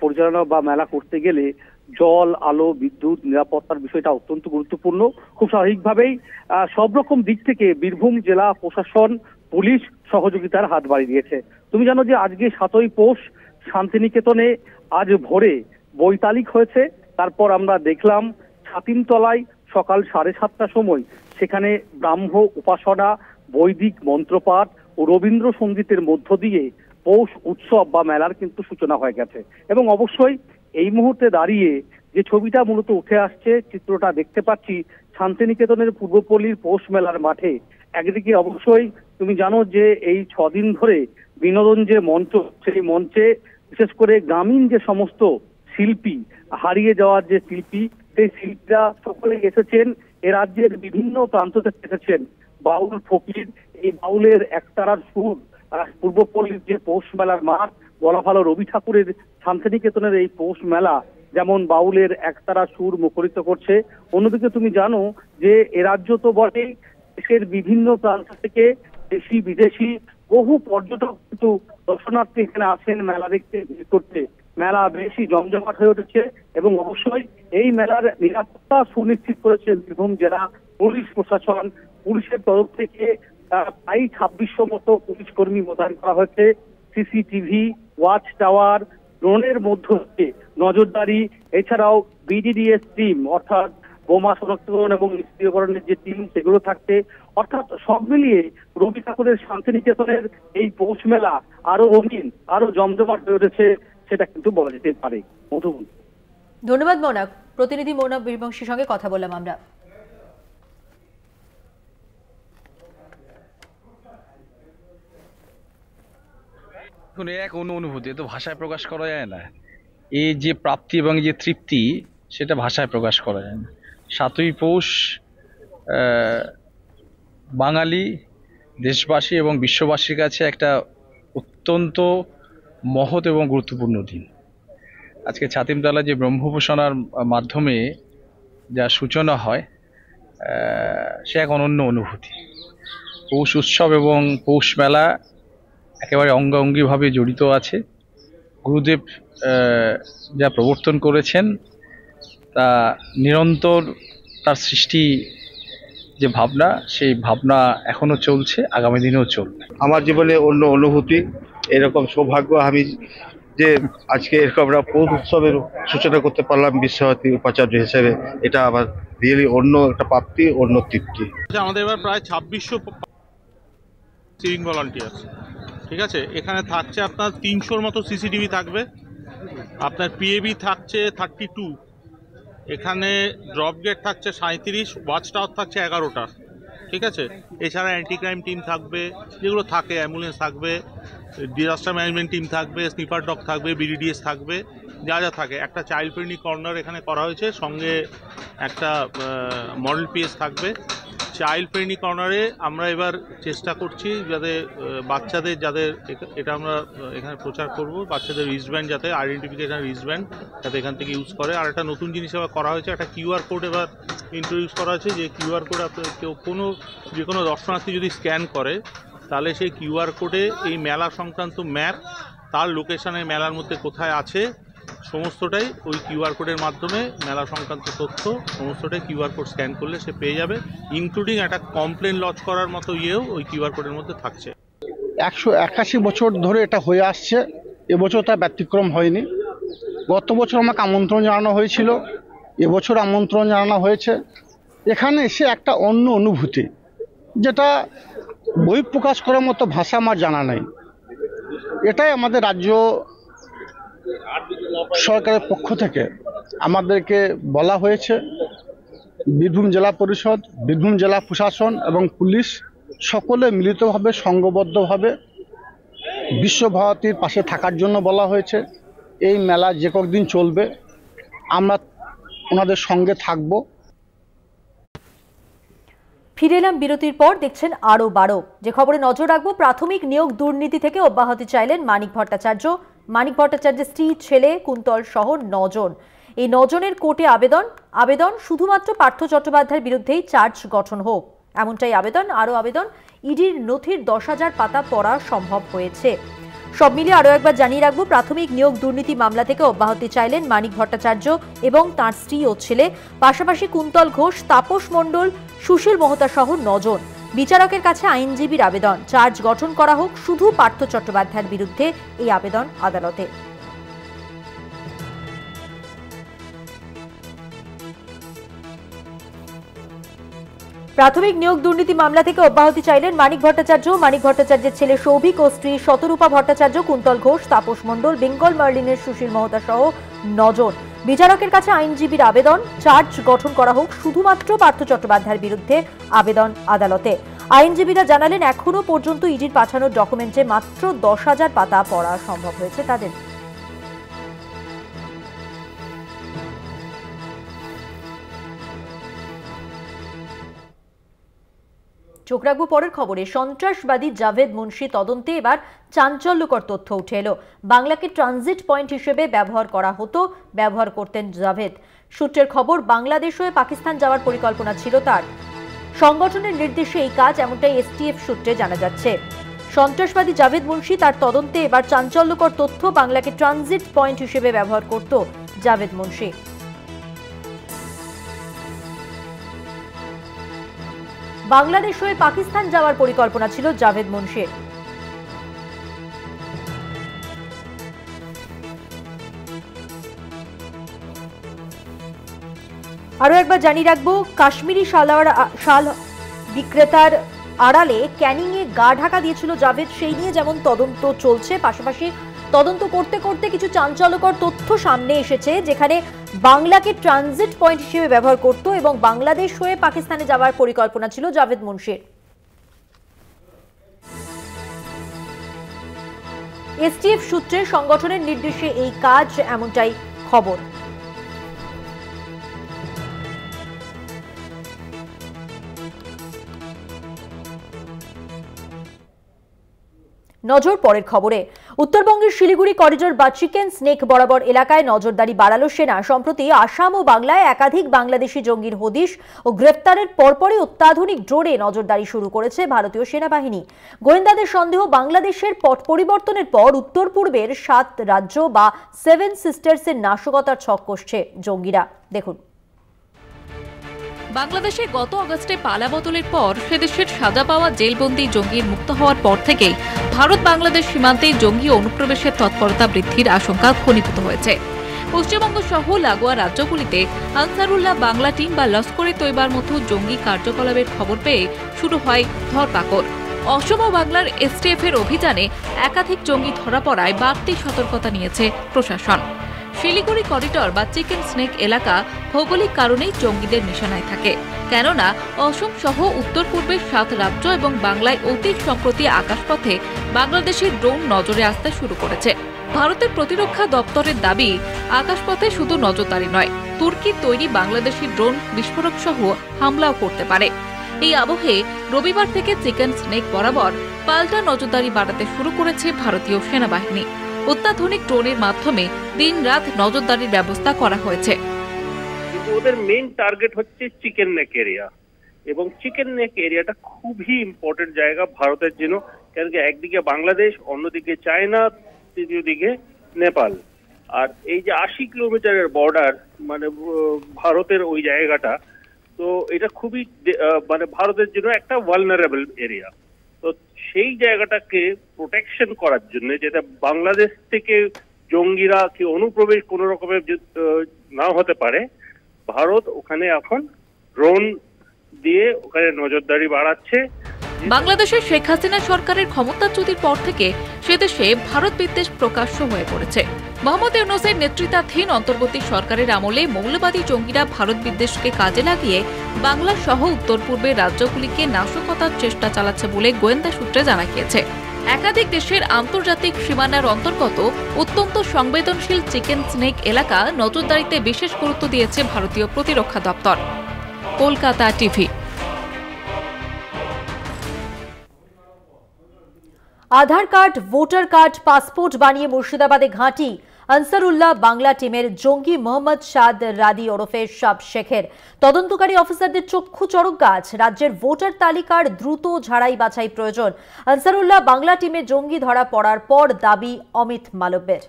পরিচালনা বা মেলা করতে গেলে জল, আলো, বিদ্যুৎ, নিরাপত্তার বিষয়টা অত্যন্ত গুরুত্বপূর্ণ। খুব স্বাভাবিকভাবেই সব রকম দিক থেকে বীরভূম জেলা প্রশাসন, পুলিশ সহযোগিতার হাত বাড়িয়ে দিয়েছে। তুমি জানো যে আজকে 7ই পৌষ শান্তিনিকেতনে আজ ভোরে বৈতালিক হয়েছে। তারপর আমরা দেখলাম ছাতিমতলায় সকাল 7:30টার সময় সেখানে ব্রাহ্ম উপাসনা, বৈদিক মন্ত্রপাঠ ও রবীন্দ্রসঙ্গীতের মধ্য দিয়ে পৌষ উৎসব বা মেলার কিন্তু সূচনা হয়ে গেছে। এবং অবশ্যই এই মুহূর্তে দাঁড়িয়ে যে ছবিটা মূলত উঠে আসছে, চিত্রটা দেখতে পাচ্ছি শান্তিনিকেতনের পূর্বপল্লীর পৌষ মেলার মাঠে। একদিকে অবশ্যই তুমি জানো যে এই 6 দিন ধরে বিনোদন যে মঞ্চ, সেই মঞ্চে বিশেষ করে গ্রামীণ যে সমস্ত শিল্পী, হারিয়ে যাওয়ার যে শিল্পী, সেই শিল্পীরা সকলে এসেছেন, এ রাজ্যের বিভিন্ন প্রান্ত থেকে এসেছেন। বাউল ফকির, এই বাউলের একতারার সুর পূর্বপল্লীর যে পৌষ মেলার মাঠ, বলা ভালো রবি ঠাকুরের শান্তিনিকেতনের এই পৌষ মেলা যেমন বাউলের একতারা সুর মুখরিত করছে, অন্যদিকে তুমি জানো যে এ রাজ্য তো বটেই, দেশের বিভিন্ন প্রান্ত থেকে দেশি বিদেশি বহু পর্যটক কিন্তু দর্শনার্থী এখানে আসেন মেলা দেখতে, ভিড় করতে। মেলা বেশি জমজমাট হয়ে উঠেছে এবং অবশ্যই এই মেলার নিরাপত্তা সুনিশ্চিত করেছে বীরভূম জেলা পুলিশ প্রশাসন। পুলিশের তরফ থেকে প্রায় 2600 মতো পুলিশ কর্মী মোতায়েন করা হয়েছে। সিসিটিভি, ওয়াচ টাওয়ার, ড্রোনের মধ্য দিয়ে নজরদারি, এছাড়াও বিডিডিএস টিম অর্থাৎ বোমা শনাক্তকরণ এবং নিষ্ক্রিয়করণের যে টিম, সেগুলো থাকছে। অর্থাৎ সব মিলিয়ে রবি ঠাকুরের শান্তিনিকেতনের এই পৌষ মেলা আরো রঙিন, আরো জমজমাট হয়ে উঠেছে, সেটা কিন্তু বলা যেতে পারে। মধুবন, ধন্যবাদ মনা। প্রতিনিধি মনা বীরবংশীর সঙ্গে কথা বললাম আমরা। এখন এক অনুভূতি তো ভাষায় প্রকাশ করা যায় না। এই যে প্রাপ্তি এবং যে তৃপ্তি সেটা ভাষায় প্রকাশ করা যায় না। ৭ই পৌষ বাঙালি, দেশবাসী এবং বিশ্ববাসীর কাছে একটা অত্যন্ত মহৎ এবং গুরুত্বপূর্ণ দিন। আজকে ছাতিমতলা যে ব্রহ্মোপাসনার মাধ্যমে যা সূচনা হয় সে এক অনন্য অনুভূতি। পৌষ উৎসব এবং পৌষ মেলা একেবারে অঙ্গাঙ্গিভাবে জড়িত আছে। গুরুদেব যা প্রবর্তন করেছেন তা নিরন্তর তার সৃষ্টি যে ভাবনা, সেই ভাবনা এখনো চলছে, আগামী দিনেও চলবে। আমার জীবনে অন্য অনুভূতি, এরকম সৌভাগ্য আমি যে আজকে এরকম আমরা পৌষ উৎসবের সূচনা করতে পারলাম বিশ্বভারতী উপাচার্য হিসেবে, এটা আমার রিয়েলি অন্য একটা প্রাপ্তি, অন্য তৃপ্তি। আমাদের এবার প্রায় 2600 সিভিং ভলান্টিয়ার্স, ঠিক আছে। এখানে থাকছে আপনার 300-র মতো সিসিটিভি থাকবে, আপনার পিএবি থাকছে 32, এখানে ড্রপ গেট থাকছে 37, ওয়াচ টাওয়ার থাকছে 11টা, ঠিক আছে। এছাড়া অ্যান্টি ক্রাইম টিম থাকবে, যেগুলো থাকে, অ্যাম্বুলেন্স থাকবে, ডিজাস্টার ম্যানেজমেন্ট টিম থাকবে, স্নিপার ডগ থাকবে, বিডিডিএস থাকবে, যা যা থাকে। একটা চাইল্ড ফ্রেন্ডলি কর্নার এখানে করা হয়েছে, সঙ্গে একটা মডেল পিএস থাকবে। চাইল্ড ফ্রেন্ডলি কর্নারে আমরা এবার চেষ্টা করছি যাতে বাচ্চাদের, যাদের এটা আমরা এখানে প্রচার করব, বাচ্চাদের রিস্টব্যান্ড যাতে আইডেন্টিফিকেশন রিস্টব্যান্ড যাতে এখান থেকে ইউজ করে। আর একটা নতুন জিনিস এবার করা হয়েছে, একটা কিউআর কোড এবার ইন্ট্রোডিউস করা হয়েছে, যে কিউআর কোড আপনার কেউ যে কোনো দর্শনার্থী যদি স্ক্যান করে তাহলে সেই কিউআর কোডে এই মেলা সংক্রান্ত ম্যাপ, তার লোকেশনে মেলার মধ্যে কোথায় আছে সমস্তটাই ওই কিউআর কোডের মাধ্যমে, মেলা সংক্রান্ত তথ্য সমস্তটাই কিউআর কোড স্ক্যান করলে সে পেয়ে যাবে, ইনক্লুডিং একটা কমপ্লেন লজ করার মতো ইয়েও ওই কিউআর কোডের মধ্যে থাকছে। 181 বছর ধরে এটা হয়ে আসছে, এবছর তা ব্যতিক্রম হয়নি। গত বছর আমাকে আমন্ত্রণ জানানো হয়েছিল, এবছর আমন্ত্রণ জানানো হয়েছে। এখানে এসে একটা অন্য অনুভূতি, যেটা বই প্রকাশ করার মতো ভাষা আমার জানা নেই। এটাই আমাদের রাজ্য সরকারের পক্ষ থেকে আমাদেরকে বলা হয়েছে। বীরভূম জেলা পরিষদ, বীরভূম জেলা প্রশাসন এবং পুলিশ সকলে মিলিতভাবে, সংঘবদ্ধভাবে বিশ্বভারতীর পাশে থাকার জন্য বলা হয়েছে। এই মেলা যে কয়েকদিন চলবে আমরা ওনাদের সঙ্গে থাকব। ফিরে এলাম বিরতির পর, দেখছেন আরো 12। যে খবরে নজর রাখবো, প্রাথমিক নিয়োগ দুর্নীতি থেকে অব্যাহতি চাইলেন মানিক ভট্টাচার্য। মানিক ভট্টাচার্যের স্ত্রী, ছেলে, কুন্তল সহ 9 জন। এই 9 জনের কোর্টে আবেদন শুধুমাত্র পার্থ চট্টোপাধ্যায়ের বিরুদ্ধেই চার্জ গঠন হোক, এমনটাই আবেদন। আরও আবেদন, ইডির নথির 10,000 পাতা পড়া সম্ভব হয়েছে। সব মিলিয়ে আরও একবার জানিয়ে রাখবো, প্রাথমিক নিয়োগ দুর্নীতি মামলা থেকে অব্যাহতি চাইলেন মানিক ভট্টাচার্য এবং তাঁর স্ত্রী ও ছেলে, পাশাপাশি কুন্তল ঘোষ, তাপস মণ্ডল, সুশীল মহতা সহ 9 জন। বিচারকের কাছে আইনজীবীর আবেদন, চার্জ গঠন করা হোক শুধু পার্থ চট্টোপাধ্যায়ের বিরুদ্ধে, এই আবেদন আদালতে। প্রাথমিক নিয়োগ দুর্নীতি মামলা থেকে অব্যাহতি চাইলেন মানিক ভট্টাচার্য, মানিক ভট্টাচার্যের ছেলে সৌভিক ও স্ত্রী শতরূপা ভট্টাচার্য, কুন্তল ঘোষ, তাপস মণ্ডল, বেঙ্গল মার্লিনের সুশীল মহতা সহ 9 জন। বিচারকের কাছে আইনজীবীর আবেদন, চার্জ গঠন করা হোক শুধুমাত্র পার্থ চট্টোপাধ্যায়ের বিরুদ্ধে, আবেদন আদালতে। আইনজীবীরা জানালেন, এখনো পর্যন্ত ইডির পাঠানো ডকুমেন্টে মাত্র 10,000 পাতা পড়া সম্ভব হয়েছে তাদের। চোখ রাখবো পরের খবরে। সন্ত্রাসবাদী জাভেদ মুন্সি তদন্তে এবার চাঞ্চল্যকর তথ্য উঠে এলো। বাংলাকে ট্রানজিট পয়েন্ট হিসেবে ব্যবহার করতেন জাভেদ। সূত্রের খবর, বাংলাদেশ হয়ে পাকিস্তান যাওয়ার পরিকল্পনা ছিল তার। সংগঠনের নির্দেশে এই কাজ, এমনটাই এসটিএফ সূত্রে জানা যাচ্ছে। সন্ত্রাসবাদী জাভেদ মুন্সি তার তদন্তে এবার চাঞ্চল্যকর তথ্য, বাংলাকে ট্রানজিট পয়েন্ট হিসেবে ব্যবহার করত জাভেদ মুন্সি। বাংলাদেশ হয়ে পাকিস্তান যাওয়ার পরিকল্পনা ছিল জাভেদ মুন্সির। আরো একবার জানিয়ে রাখবো, কাশ্মীরি শাল বিক্রেতার আড়ালে ক্যানিং এ গা ঢাকা দিয়েছিল জাভেদ, সেই নিয়ে যেমন তদন্ত চলছে, পাশাপাশি তদন্ত করতে করতে কিছু চাঞ্চল্যকর তথ্য সামনে এসেছে, যেখানে বাংলাকে ট্রানজিট পয়েন্ট হিসেবে ব্যবহার করত এবং বাংলাদেশ হয়ে পাকিস্তানে যাওয়ার পরিকল্পনা ছিল জাভেদ মুন্সির। এসটিএফ সূত্রে সংগঠনের নির্দেশে এই কাজ, এমনটাই খবর। নজর পরের খবরে। উত্তরবঙ্গের শিলিগুড়ি করিডোর বা চিকেন স্নেক বরাবর এলাকায় নজরদারি বাড়ালো সেনা। সম্প্রতি আসাম ও বাংলায় একাধিক বাংলাদেশি জঙ্গির হদিশ ও গ্রেফতারের পরপরই অত্যাধুনিক ড্রোনে নজরদারি শুরু করেছে ভারতীয় সেনাবাহিনী। গোয়েন্দাদের সন্দেহ, বাংলাদেশের পট পরিবর্তনের পর উত্তর পূর্বের 7 রাজ্য বা 7 সিস্টার্সের নাশকতার ছক কষছে জঙ্গিরা। দেখুন। বাংলাদেশে গত আগস্টে পালা বদলের পর সেদেশের সাজা পাওয়া জেলবন্দি জঙ্গির মুক্ত হওয়ার পর থেকেই ভারত বাংলাদেশ সীমান্তে জঙ্গি অনুপ্রবেশের তৎপরতা বৃদ্ধির আশঙ্কা ঘনীভূত হয়েছে। পশ্চিমবঙ্গ সহ লাগোয়া রাজ্যগুলিতে আনসারুল্লাহ বাংলা টিম বা লস্করে তৈবার মতো জঙ্গি কার্যকলাপের খবর পেয়ে শুরু হয় ধরপাকড়। অসম ও বাংলার এসটিএফ এর অভিযানে একাধিক জঙ্গি ধরা পড়ায় বাড়তি সতর্কতা নিয়েছে প্রশাসন। শিলিগুড়ি করিডোর বা চিকেন স্নেক এলাকা ভৌগোলিক কারণেই জঙ্গিদের নিশানায় থাকে, কেননা অসম সহ উত্তর পূর্বের 7 রাজ্য এবং বাংলায় অতি সম্প্রতি আকাশপথে বাংলাদেশের ড্রোন নজরে আসতে শুরু করেছে। ভারতের প্রতিরক্ষা দপ্তরের দাবি, আকাশপথে শুধু নজরদারি নয়, তুর্কির তৈরি বাংলাদেশি ড্রোন বিস্ফোরক সহ হামলাও করতে পারে। এই আবহে রবিবার থেকে চিকেন স্নেক বরাবর পাল্টা নজরদারি বাড়াতে শুরু করেছে ভারতীয় সেনাবাহিনী। অত্যাধুনিক ড্রোনের মাধ্যমে দিন-রাত নজরদারির ব্যবস্থা করা হয়েছে। ওদের মেইন টার্গেট হচ্ছে চিকেন নেক এরিয়া, এবং চিকেন নেক এরিয়াটা খুবই ইম্পর্টেন্ট জায়গা ভারতের জন্য, কারণ একদিকে বাংলাদেশ, অন্যদিকে চায়না, তৃতীয় দিকে নেপাল। আর এই যে 80 কিলোমিটারের বর্ডার, মানে ভারতের ওই জায়গাটা, তো এটা খুবই মানে ভারতের জন্য একটা ভালনারেবল এরিয়া। তো সেই জায়গাটাকে প্রোটেকশন করার জন্য, যেটা বাংলাদেশ থেকে জঙ্গিরা কি অনুপ্রবেশ কোন রকমের না হতে পারে, ভারত ওখানে এখন ড্রোন দিয়ে ওখানে নজরদারি বাড়াচ্ছে। বাংলাদেশের শেখ হাসিনা সরকারের ক্ষমতাচ্যুতির পর থেকে সেদেশে ভারত বিদ্বেষ প্রকাশ্য হয়ে পড়েছে। মোহাম্মদ ইউনূসের নেতৃত্বাধীন অন্তর্বর্তী সরকারের আমলে মৌলবাদী জঙ্গিরা ভারত বিদ্বেষকে কাজে লাগিয়ে বাংলা সহ উত্তর পূর্বের রাজ্যগুলিকে নাশকতার চেষ্টা চালাচ্ছে বলে গোয়েন্দা সূত্রে জানা গিয়েছে। একাধিক দেশের আন্তর্জাতিক সীমানার অন্তর্গত অত্যন্ত সংবেদনশীল চিকেন স্নেক এলাকা নজরদারিতে বিশেষ গুরুত্ব দিয়েছে ভারতীয় প্রতিরক্ষা দপ্তর। কলকাতা টিভি। আধার কার্ড, ভোটার কার্ড, পাসপোর্ট বানিয়ে মুর্শিদাবাদে ঘাঁটি আনসারুল্লাহ বাংলা টিমের জঙ্গি মোহাম্মদ সাদ রাদি ওরফে সাব শেখের। তদন্তকারী অফিসারদের চক্ষু চড়ক গাছ। রাজ্যের ভোটার তালিকার দ্রুত ঝাড়াই বাছাই প্রয়োজন। আনসারুল্লাহ বাংলা টিমে জঙ্গি ধরা পড়ার পর দাবি অমিত মালব্যের।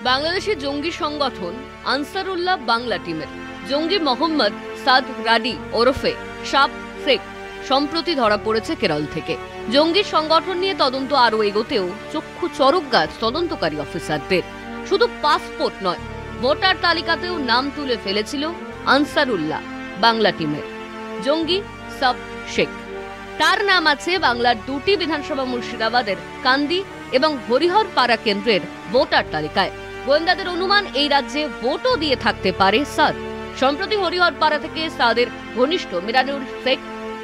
বাংলাদেশের জঙ্গি সংগঠন আনসারুল্লাহ বাংলা টিমের জঙ্গি মোহাম্মদ সাদ রাদি ওরফে সাব শেখ সম্প্রতি ধরা পড়েছে কেরল থেকে। জঙ্গি সংগঠন নিয়ে তদন্ত আরও এগোতেও চক্ষু চড়ক গাছ তদন্তকারী অফিসারদের। শুধু পাসপোর্ট নয়, ভোটার তালিকাতেও নাম তুলে ফেলেছিল আনসারুল্লাহ বাংলা টিমের জঙ্গি সাব শেখ। তার নাম আছে বাংলার 2টি বিধানসভা মুর্শিদাবাদের কান্দি এবং হরিহরপাড়া কেন্দ্রের ভোটার তালিকায়। গোয়েন্দাদের অনুমান, এই রাজ্যে ভোটও দিয়ে থাকতে পারে সাদ। সম্প্রতি হরিহরপাড়া থেকে সাদের ঘনিষ্ঠ মিরানুর শেখ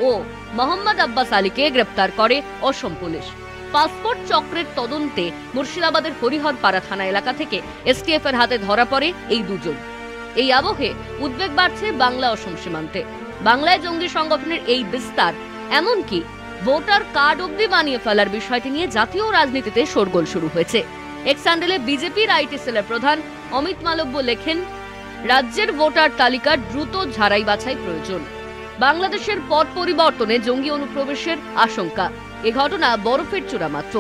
ও মোহাম্মদ আব্বাস আলীকে গ্রেপ্তার করে অসম পুলিশ। পাসপোর্ট চক্রের তদন্তে মুর্শিদাবাদের হরিহরপাড়া থানা এলাকা থেকে এসটিএফ এর হাতে ধরা পড়ে এই দুজন। এই আবহে উদ্বেগ বাড়ছে বাংলা অসম সীমান্তে। বাংলায় জঙ্গি সংগঠনের এই বিস্তার, এমনকি ভোটার কার্ড অব্দি বানিয়ে ফেলার বিষয়টি নিয়ে জাতীয় রাজনীতিতে শোরগোল শুরু হয়েছে। এক্স হ্যান্ডেলে বিজেপির আইটি সেলের প্রধান অমিত মালব্য লেখেন, রাজ্যের ভোটার তালিকার দ্রুত ঝাড়াই বাছাই প্রয়োজন। বাংলাদেশের পট পরিবর্তনে জঙ্গি অনুপ্রবেশের আশঙ্কা। এ ঘটনা বরফের চূড়া মাত্র।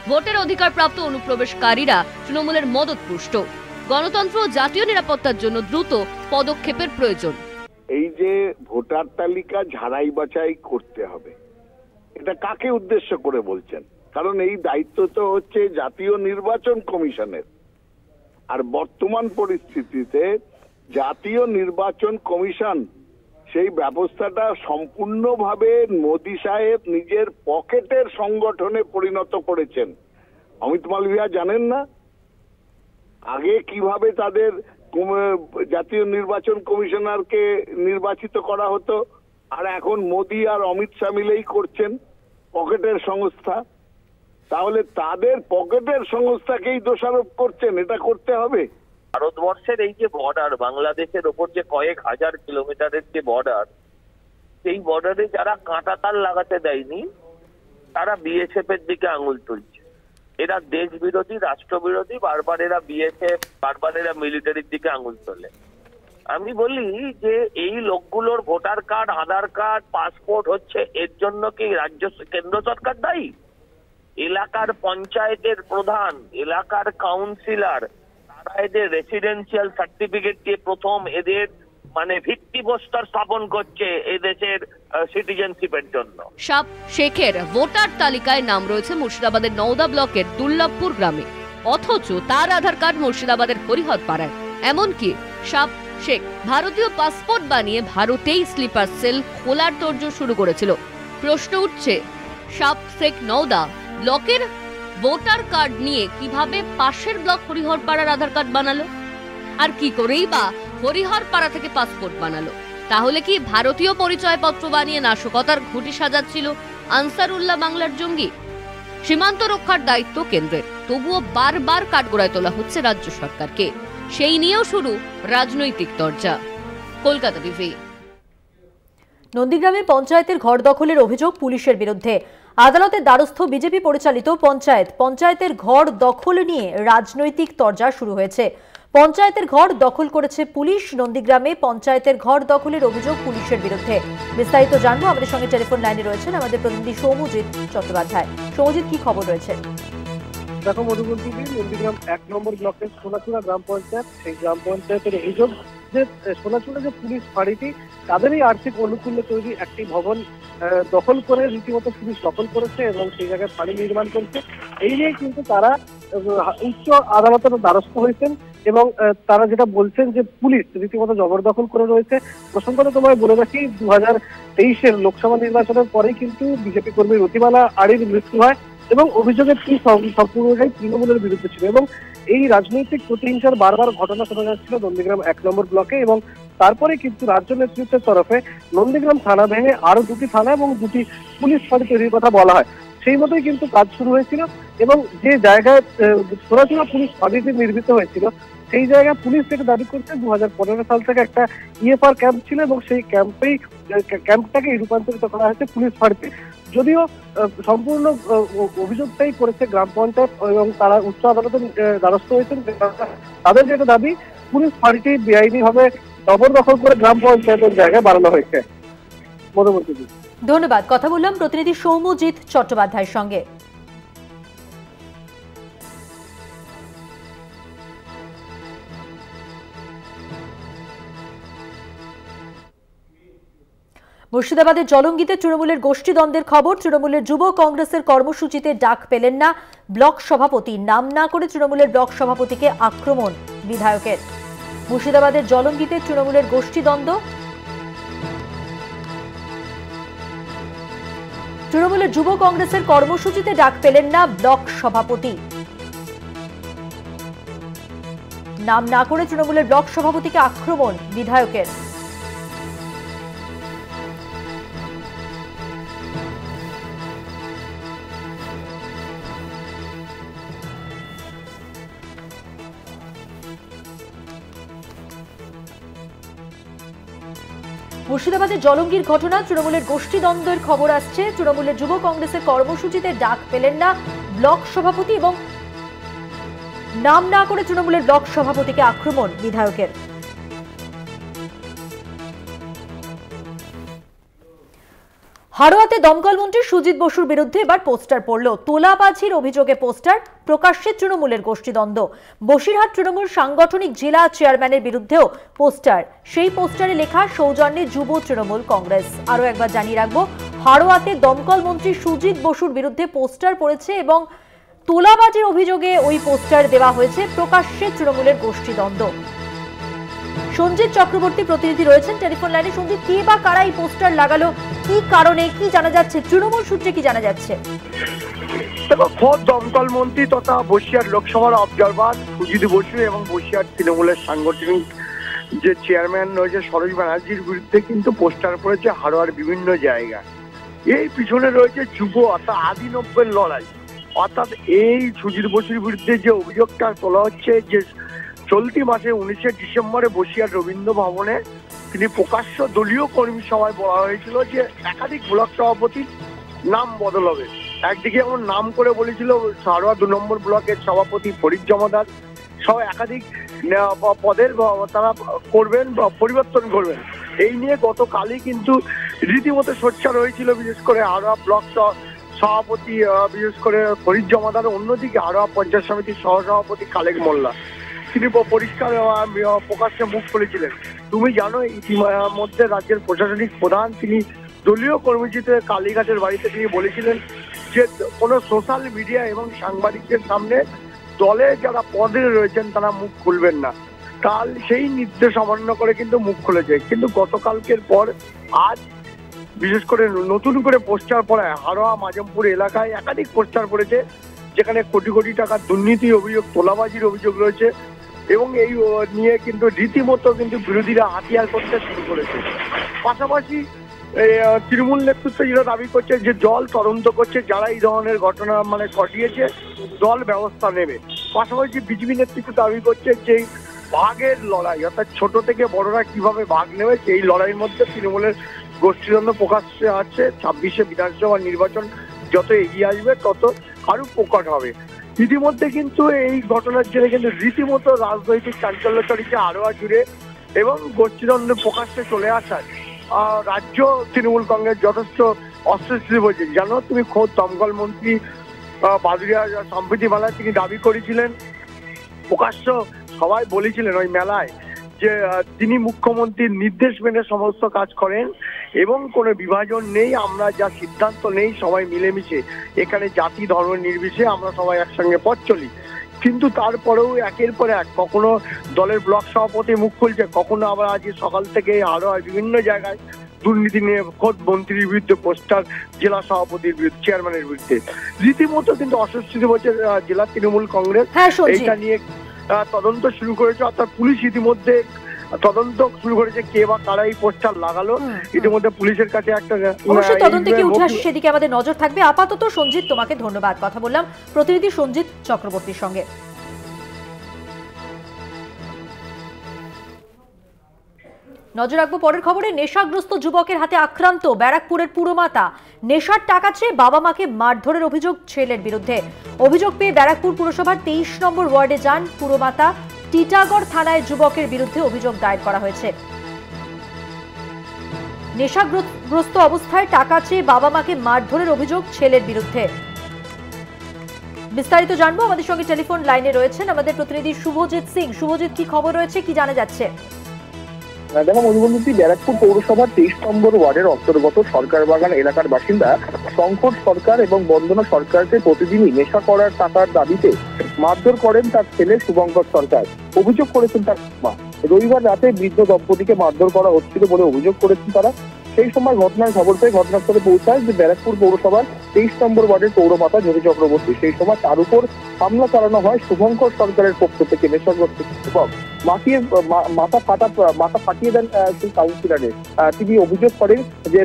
ভোটের অধিকারপ্রাপ্ত অনুপ্রবেশকারীরা তৃণমূলের মদতপুষ্ট। গণতন্ত্র ও জাতীয় নিরাপত্তার জন্য দ্রুত পদক্ষেপের প্রয়োজন। এই যে ভোটার তালিকা ঝাড়াই বাছাই করতে হবে, এটা কাকে উদ্দেশ্য করে বলছেন? কারণ এই দায়িত্ব তো হচ্ছে জাতীয় নির্বাচন কমিশনের। আর বর্তমান পরিস্থিতিতে জাতীয় নির্বাচন কমিশন সেই ব্যবস্থাটা সম্পূর্ণভাবে মোদী সাহেব নিজের পকেটের সংগঠনে পরিণত করেছেন। অমিত মালভিয়া জানেন না আগে কিভাবে তাদের জাতীয় নির্বাচন কমিশনারকে নির্বাচিত করা হতো, আর এখন মোদী আর অমিত শাহ মিলেই করছেন। পকেটের সংস্থা, তাহলে তাদের পকেটের সংস্থাকেই দোষারোপ করছেন, এটা করতে হবে? ভারতবর্ষের এই যে বর্ডার, বাংলাদেশের ওপর যে কয়েক হাজার কিলোমিটারের যে বর্ডার, সেই বর্ডারে যারা কাঁটা তার লাগাতে দেয়নি তারা বিএসএফ এর দিকে আঙুল তুলছে। এরা দেশ বিরোধী, রাষ্ট্রবিরোধী, বারবার এরা বিএসএফ, বারবার এরা মিলিটারির দিকে আঙুল তোলে। আমি বলি যে এই লোকগুলোর ভোটার কার্ড, আধার কার্ড, পাসপোর্ট হচ্ছে, এর জন্য কি কেন্দ্র সরকার দায়ী? এলাকার পঞ্চায়েতের প্রধান, এলাকার কাউন্সিলর, তারা এদের রেসিডেন্সিয়াল সার্টিফিকেট দিয়ে প্রথম এদের মানে ভিত্তিপ্রস্তর স্থাপন করছে এদেশের সিটিজেনশিপের জন্য। সাপ শেখের ভোটার তালিকায় নাম রয়েছে মুর্শিদাবাদের নওদা ব্লকের দুর্লভপুর গ্রামে, অথচ তার আধার কার্ড মুর্শিদাবাদের হরিহর পাড়ায়। এমনকি সাপ শেখ ভারতীয় পাসপোর্ট বানিয়ে ভারতেই স্লিপার সেল খোলার তোড়জোড় শুরু করেছিল। প্রশ্ন উঠছে, সাপ শেখ নওদা ব্লকের ভোটার কার্ড নিয়ে কিভাবে পাশের ব্লক হরিহর পাড়ার আধার কার্ড বানালো, আর কি করেই বা হরিহর পাড়া থেকে পাসপোর্ট বানালো? তাহলে কি ভারতীয় পরিচয়পত্র বানিয়ে নাশকতার ঘুঁটি সাজাচ্ছিল আনসারুল্লাহ বাংলার জঙ্গি? সীমান্ত রক্ষার দায়িত্ব কেন্দ্রের, তবুও বারবার কাঠগড়ায় তোলা হচ্ছে রাজ্য সরকারকে। সেই নিয়েও শুরু রাজনৈতিক চর্চা। কলকাতা টিভি। নন্দীগ্রামে পঞ্চায়েতের ঘর দখলের অভিযোগ পুলিশের বিরুদ্ধে। আদালতের দ্বারস্থ বিজেপি পরিচালিত পঞ্চায়েতের ঘর দখল নিয়ে রাজনৈতিক তরজা শুরু হয়েছে। পঞ্চায়েতের ঘর দখল করেছে পুলিশ। নন্দীগ্রামে পঞ্চায়েতের ঘর দখলের অভিযোগ পুলিশের বিরুদ্ধে। বিস্তারিত জানবো, আমাদের সঙ্গে টেলিফোন লাইনে রয়েছেন আমাদের প্রতিনিধি সৌম্যজিৎ চট্টোপাধ্যায়। সৌম্যজিৎ, কি খবর রয়েছে? দেখো মধুবন্তী, নন্দীগ্রাম 1 নম্বর ব্লকের সোনাচূড়া গ্রাম পঞ্চায়েত, সেই গ্রাম পঞ্চায়েতের অভিযোগ যে সোনাচূড়া যে পুলিশ ফাঁড়িটি, তাদেরই আর্থিক অনুকূল্যে তৈরি একটি ভবন দখল করে রীতিমতো পুলিশ দখল করেছে এবং সেই জায়গায় ফাঁড়ি নির্মাণ করছে। এই নিয়ে কিন্তু তারা উচ্চ আদালতের দ্বারস্থ হয়েছেন এবং তারা যেটা বলছেন যে পুলিশ রীতিমতো জবরদখল করে রয়েছে। প্রসঙ্গত তোমায় বলে রাখি, 2023-এর লোকসভা নির্বাচনের পরেই কিন্তু বিজেপি কর্মী রতিমালা আড়ির মৃত্যু হয় এবং অভিযোগের সম্পূর্ণটাই তৃণমূলের বিরুদ্ধে ছিল এবং এই রাজনৈতিক প্রতিহিংসার বারবার ঘটনা শোনা যাচ্ছিল নন্দীগ্রাম 1 নম্বর ব্লকে। এবং তারপরে কিন্তু রাজ্য নেতৃত্বের তরফে নন্দীগ্রাম থানা ভেঙে আরো 2টি থানা এবং 2টি পুলিশ ফাঁড়ি তৈরির কথা বলা হয়। সেই মতোই কিন্তু কাজ শুরু হয়েছিল এবং যে জায়গায় সোনাচূড়া পুলিশ ফাঁড়িটি নির্মিত হয়েছিল সেই জায়গায় পুলিশ থেকে দাবি করছে 2015 সাল থেকে একটা ইএফআর ক্যাম্প ছিল এবং সেই ক্যাম্পটাকে রূপান্তরিত করা হয়েছে পুলিশ ফাঁড়িতে। যদিও সম্পূর্ণ অভিযোগটাই করেছে গ্রাম পঞ্চায়েত এবং তারা উচ্চ আদালতের দ্বারস্থ হয়েছেন। তাদের যেটা দাবি, পুলিশ ফাঁড়িটি বেআইনিভাবে জবরদখল করে গ্রাম পঞ্চায়েতের জায়গায় বানানো হয়েছে। মধুবন্তী, ধন্যবাদ। কথা বললাম প্রতিনিধি সৌম্যজিৎ চট্টোপাধ্যায়ের সঙ্গে। মুর্শিদাবাদের জলঙ্গিতে তৃণমূলের গোষ্ঠীদ্বন্দ্বের খবর। তৃণমূলের যুব কংগ্রেসের কর্মসূচিতে ডাক পেলেন না ব্লক সভাপতি। নাম না করে তৃণমূলের ব্লক সভাপতিকে আক্রমণ বিধায়কের। মুর্শিদাবাদের জলঙ্গিতে তৃণমূলের গোষ্ঠীদ্বন্দ্ব। তৃণমূলের যুব কংগ্রেসের কর্মসূচিতে ডাক পেলেন না ব্লক সভাপতি। নাম না করে তৃণমূলের ব্লক সভাপতিকে আক্রমণ বিধায়কের। মুর্শিদাবাদের জলঙ্গির ঘটনা, তৃণমূলের গোষ্ঠীদ্বন্দ্বের খবর আসছে। তৃণমূলের যুব কংগ্রেসের কর্মসূচিতে ডাক পেলেন না ব্লক সভাপতি এবং নাম না করে তৃণমূলের ব্লক সভাপতিকে আক্রমণ বিধায়কের। হাড়োয়াতে দমকল মন্ত্রী সুজিত বসুর বিরুদ্ধে এবার পোস্টার পড়ল। তোলাবাজির অভিযোগে পোস্টার, প্রকাশ্যে তৃণমূলের গোষ্ঠীদ্বন্দ্ব। বসিরহাট তৃণমূল সাংগঠনিক জেলা চেয়ারম্যানের বিরুদ্ধেও পোস্টার। সেই পোস্টারে লেখা সৌজন্যে যুব তৃণমূল কংগ্রেস। আরও একবার জানিয়ে রাখবো, হাড়োয়াতে দমকল মন্ত্রী সুজিত বসুর বিরুদ্ধে পোস্টার পড়েছে এবং তোলাবাজির অভিযোগে ওই পোস্টার দেওয়া হয়েছে, প্রকাশ্যে তৃণমূলের গোষ্ঠীদ্বন্দ্ব। সঞ্জিত চক্রবর্তী প্রতিনিধি রয়েছেন টেলিফোন লাইনে। সঞ্জিত, কে বা কারা এই পোস্টার লাগালো, কি কারণে, কি জানা যাচ্ছে, তৃণমূল সূত্রে কি জানা যাচ্ছে? দেখো, খোদ দমকল মন্ত্রী তথা বসিরহাট লোকসভার অবজারভার সুজিত বসু এবং বসিরহাট তৃণমূলের সাংগঠনিক যে চেয়ারম্যান রয়েছে সরোজ ব্যানার্জির বিরুদ্ধে কিন্তু পোস্টার পড়েছে হাড়োয়ার বিভিন্ন জায়গায়। এই পিছনে রয়েছে যুব অর্থাৎ আদি 90-এর লড়াই। অর্থাৎ এই সুজিত বসুর বিরুদ্ধে যে অভিযোগটা তোলা হচ্ছে যে চলতি মাসে 19শে ডিসেম্বরে বসিরহাট রবীন্দ্র ভবনে তিনি প্রকাশ্য দলীয় কর্মী সভায় বলা হয়েছিল যে একাধিক ব্লক সভাপতির নাম বদল হবে। একদিকে এমন নাম করে বলেছিল সারোয়া 2 নম্বর ব্লকের সভাপতি ফরিদ জমাদার সহ একাধিক পদের তারা করবেন বা পরিবর্তন করবেন। এই নিয়ে গতকালই কিন্তু রীতিমতো সোচ্চার হয়েছিল বিশেষ করে হারোয়া ব্লক সভাপতি বিশেষ করে ফরিদ জমাদার, অন্যদিকে হারোয়া পঞ্চায়েত সমিতির সহসভাপতি খালেক মোল্লা। তিনি পরিষ্কার প্রকাশ্যে মুখ খুলেছিলেন। তুমি জানো ইতিমধ্যে রাজ্যের প্রশাসনিক প্রধান তিনি দলীয় কর্মসূচিতে কালীঘাটের বাড়িতে তিনি বলেছিলেন যে কোনো সোশ্যাল মিডিয়া এবং সাংবাদিকদের সামনে দলে যারা পদে রয়েছেন তারা মুখ খুলবেন না। কাল সেই নির্দেশ অমান্য করে কিন্তু মুখ খুলেছে। কিন্তু গতকালকের পর আজ বিশেষ করে নতুন করে পোস্টার পড়ায় হারোয়া মাজমপুর এলাকায় একাধিক পোস্টার পড়েছে যেখানে কোটি কোটি টাকার দুর্নীতির অভিযোগ, তোলাবাজির অভিযোগ রয়েছে এবং এই নিয়ে কিন্তু রীতিমতো কিন্তু বিরোধীরা হাতিয়ার করতে শুরু করেছে। পাশাপাশি তৃণমূল নেতৃত্ব যেটা দাবি করছে যে দল তদন্ত করছে, যারা এই ধরনের ঘটনা ঘটিয়েছে দল ব্যবস্থা নেবে। পাশাপাশি বিজেপি নেতৃত্ব দাবি করছে যে ভাগের লড়াই অর্থাৎ ছোট থেকে বড়রা কিভাবে ভাগ নেবে সেই লড়াইয়ের মধ্যে তৃণমূলের গোষ্ঠীদ্বন্দ্ব প্রকাশ্যে আছে। 26শে বিধানসভা নির্বাচন যত এগিয়ে আসবে তত আরো প্রকট হবে। ইতিমধ্যে কিন্তু এই ঘটনার জেরে কিন্তু রীতিমতো রাজনৈতিক চাঞ্চল্য চলছে হারোয়া জুড়ে এবং গোষ্ঠীদ্বন্দ্ব প্রকাশ্যে চলে আসার রাজ্য তৃণমূল কংগ্রেস যথেষ্ট অস্বস্তি বলছে। জানো তুমি খোদ দমকল মন্ত্রী বাদুরিয়া সম্প্রীতি মেলায় তিনি দাবি করেছিলেন, প্রকাশ্য সবাই বলেছিলেন ওই মেলায় যে তিনি মুখ্যমন্ত্রীর নির্দেশ মেনে সমস্ত কাজ করেন এবং কোনো বিভাজন নেই, আমরা যা সিদ্ধান্ত নেই সবাই মিলেমিশে এখানে জাতি ধর্ম নির্বিশেষে আমরা সবাই একসঙ্গে পথ চলি। কিন্তু তারপরেও একের পর এক কখনো দলের ব্লক সভাপতি মুখ খুলছে, কখনো আবার আজ সকাল থেকে আরো বিভিন্ন জায়গায় দুর্নীতি নিয়ে খোদ মন্ত্রীর বিরুদ্ধে পোস্টার, জেলা সভাপতির বিরুদ্ধে, চেয়ারম্যানের বিরুদ্ধে রীতিমতো কিন্তু অস্বস্তি বলছে জেলা তৃণমূল কংগ্রেস। এইটা নিয়ে তদন্ত শুরু করেছে, অর্থাৎ পুলিশ ইতিমধ্যে তদন্ত শুরু করেছে কে বা কারা এই পোস্টার লাগালো। ইতিমধ্যে পুলিশের কাছে একটা অবশ্যই তদন্তে কি উঠে আসে সেদিকে আমাদের নজর থাকবে। আপাতত সঞ্জিত তোমাকে ধন্যবাদ। কথা বললাম প্রতিনিধি সঞ্জিত চক্রবর্তীর সঙ্গে। নজর রাখবো পরের খবরে। নেশাগ্রস্ত যুবকের হাতে আক্রান্ত ব্যারাকপুরের পুরমাতা। নেশার টাকা চেয়ে বাবা মাকে মারধরের অভিযোগ ছেলের বিরুদ্ধে। অভিযোগ পেয়ে ব্যারাকপুর পুরসভার 23 নম্বর ওয়ার্ডে যান পুরমাতা। টিটাগড় থানায় যুবকের বিরুদ্ধে অভিযোগ দায়ের করা হয়েছে। নেশাগ্রস্ত অবস্থায় টাকা চেয়ে বাবা মাকে মারধরের অভিযোগ ছেলের বিরুদ্ধে। বিস্তারিত জানবো, আমাদের সঙ্গে টেলিফোন লাইনে রয়েছেন আমাদের প্রতিনিধি শুভজিৎ সিং। শুভজিৎ, কি খবর রয়েছে, কি জানা যাচ্ছে? দেখো মধুবন্তী, ব্যারাকপুর পৌরসভার 23 নম্বর ওয়ার্ডের অন্তর্গত সরকার বাগান এলাকার বাসিন্দা শঙ্কর সরকার এবং বন্দনা সরকারকে প্রতিদিনই নেশা করার টাকার দাবিতে মারধর করেন তার ছেলে শুভঙ্কর সরকার। অভিযোগ করেছেন তার মা। রবিবার রাতে বৃদ্ধ দম্পতিকে মারধর করা হচ্ছিল বলে অভিযোগ করেছেন তারা। সেই সময় ঘটনার খবর পেয়ে ঘটনাস্থলে পৌঁছায় যে ব্যারাকপুর পৌরসভার 23 নম্বর ওয়ার্ডের পৌরমাতা জ্যোতি চক্রবর্তী। সেই সময় তার উপর হামলা চালানো হয় শুভঙ্কর সরকারের পক্ষ থেকে। নেশাগ্রস্ত যুবক মাথা ফাটিয়ে দেন সেই কাউন্সিলরে। তিনি অভিযোগ করেন যে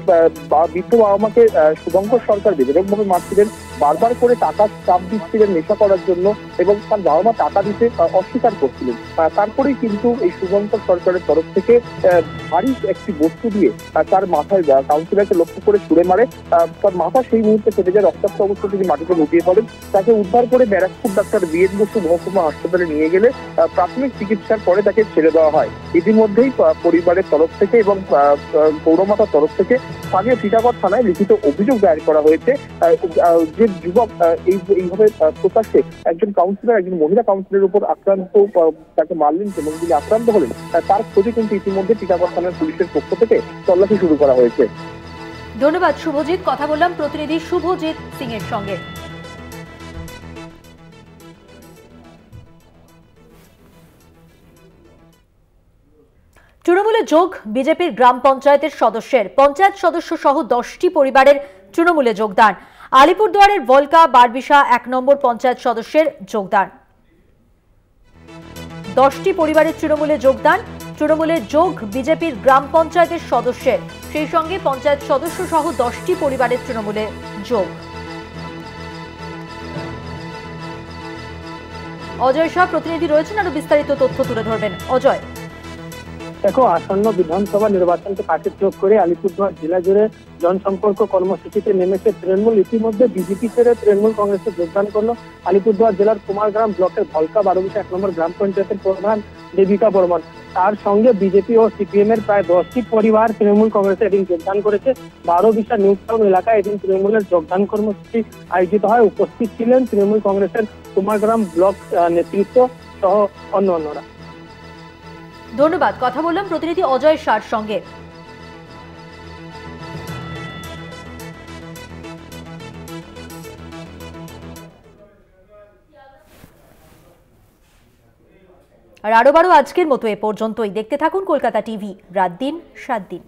বৃদ্ধ বাবা মাকে শুভঙ্কর সরকার বেদরকভাবে মারছিলেন, বারবার করে টাকা চাপ দিচ্ছিলেন নেশা করার জন্য এবং তার বাবা মা টাকা দিতে অস্বীকার করছিলেন। তারপরেই কিন্তু এই শুভঙ্কর সরকারের তরফ থেকে ভারী একটি বস্তু দিয়ে তার মাথায় কাউন্সিলরকে লক্ষ্য করে ছুড়ে মারে। তার মাথা সেই মুহূর্তে ফেটে যায়, রক্তাক্ত অবস্থায় তিনি মাটিতে লুটিয়ে পড়েন। তাকে উদ্ধার করে ব্যারাকপুর ডাক্তার বি.এন. বসু মহকুমা হাসপাতালে নিয়ে গেলে প্রাথমিক চিকিৎসার পরে তাকে ছেড়ে দেওয়া হয়। ইতিমধ্যেই পরিবারের তরফ থেকে এবং পৌরমাতার তরফ থেকে স্থানীয় টিটাগড় থানায় লিখিত অভিযোগ দায়ের করা হয়েছে যে যুবক এইভাবে প্রকাশ্যে একজন কাউন্সিলর, একজন মহিলা কাউন্সিলরের উপর আক্রান্ত, তাকে মারলেন এবং যিনি আক্রান্ত হলেন তার খোঁজে কিন্তু ইতিমধ্যে টিটাগড় থানার পুলিশের পক্ষ থেকে তল্লাশি শুরু করা হয়েছে। ধন্যবাদ শুভজিৎ। কথা বললাম প্রতিনিধি শুভজিৎ সিং এর সঙ্গে। তৃণমূলে যোগ বিজেপির গ্রাম পঞ্চায়েতের সদস্যের। পঞ্চায়েত সদস্য সহ 10টি পরিবারের তৃণমূলে যোগদান। আলিপুরদুয়ারের ভলকা বারবিশা 1 নম্বর পঞ্চায়েত সদস্যের যোগদান। 10টি পরিবারের তৃণমূলে যোগদান। তৃণমূলে যোগ বিজেপির গ্রাম পঞ্চায়েতের সদস্যের। সেই সঙ্গে পঞ্চায়েত সদস্য সহ 10টি পরিবারের তৃণমূলে যোগ। অজয় শাহ প্রতিনিধি রয়েছেন, আরো বিস্তারিত তথ্য তুলে ধরবেন। অজয়, দেখো, আসন্ন বিধানসভা নির্বাচনকে কাছে চোখ করে আলিপুরদুয়ার জেলা জুড়ে জনসম্পর্ক কর্মসূচিতে নেমেছে তৃণমূল। ইতিমধ্যে বিজেপি ছেড়ে তৃণমূল কংগ্রেসে যোগদান করলো আলিপুরদুয়ার জেলার কুমারগ্রাম ব্লকের ভলকা 12 নম্বর গ্রাম পঞ্চায়েতের প্রধান দেবিকা বর্মন। তার সঙ্গে বিজেপি ও সিপিএম এর প্রায় 10টি পরিবার তৃণমূল কংগ্রেসে এদিন যোগদান করেছে। 12 নিউ টাউন এলাকায় এদিন তৃণমূলের যোগদান কর্মসূচি আয়োজিত হয়। উপস্থিত ছিলেন তৃণমূল কংগ্রেসের কুমারগ্রাম ব্লক নেতৃত্ব সহ অন্যান্যরা। ধন্যবাদ। কথা বললাম প্রতিনিধি অজয় শাহর সঙ্গে। আর আরো আজকের মতো এ পর্যন্তই। দেখতে থাকুন কলকাতা টিভি, রাত দিন 7 দিন।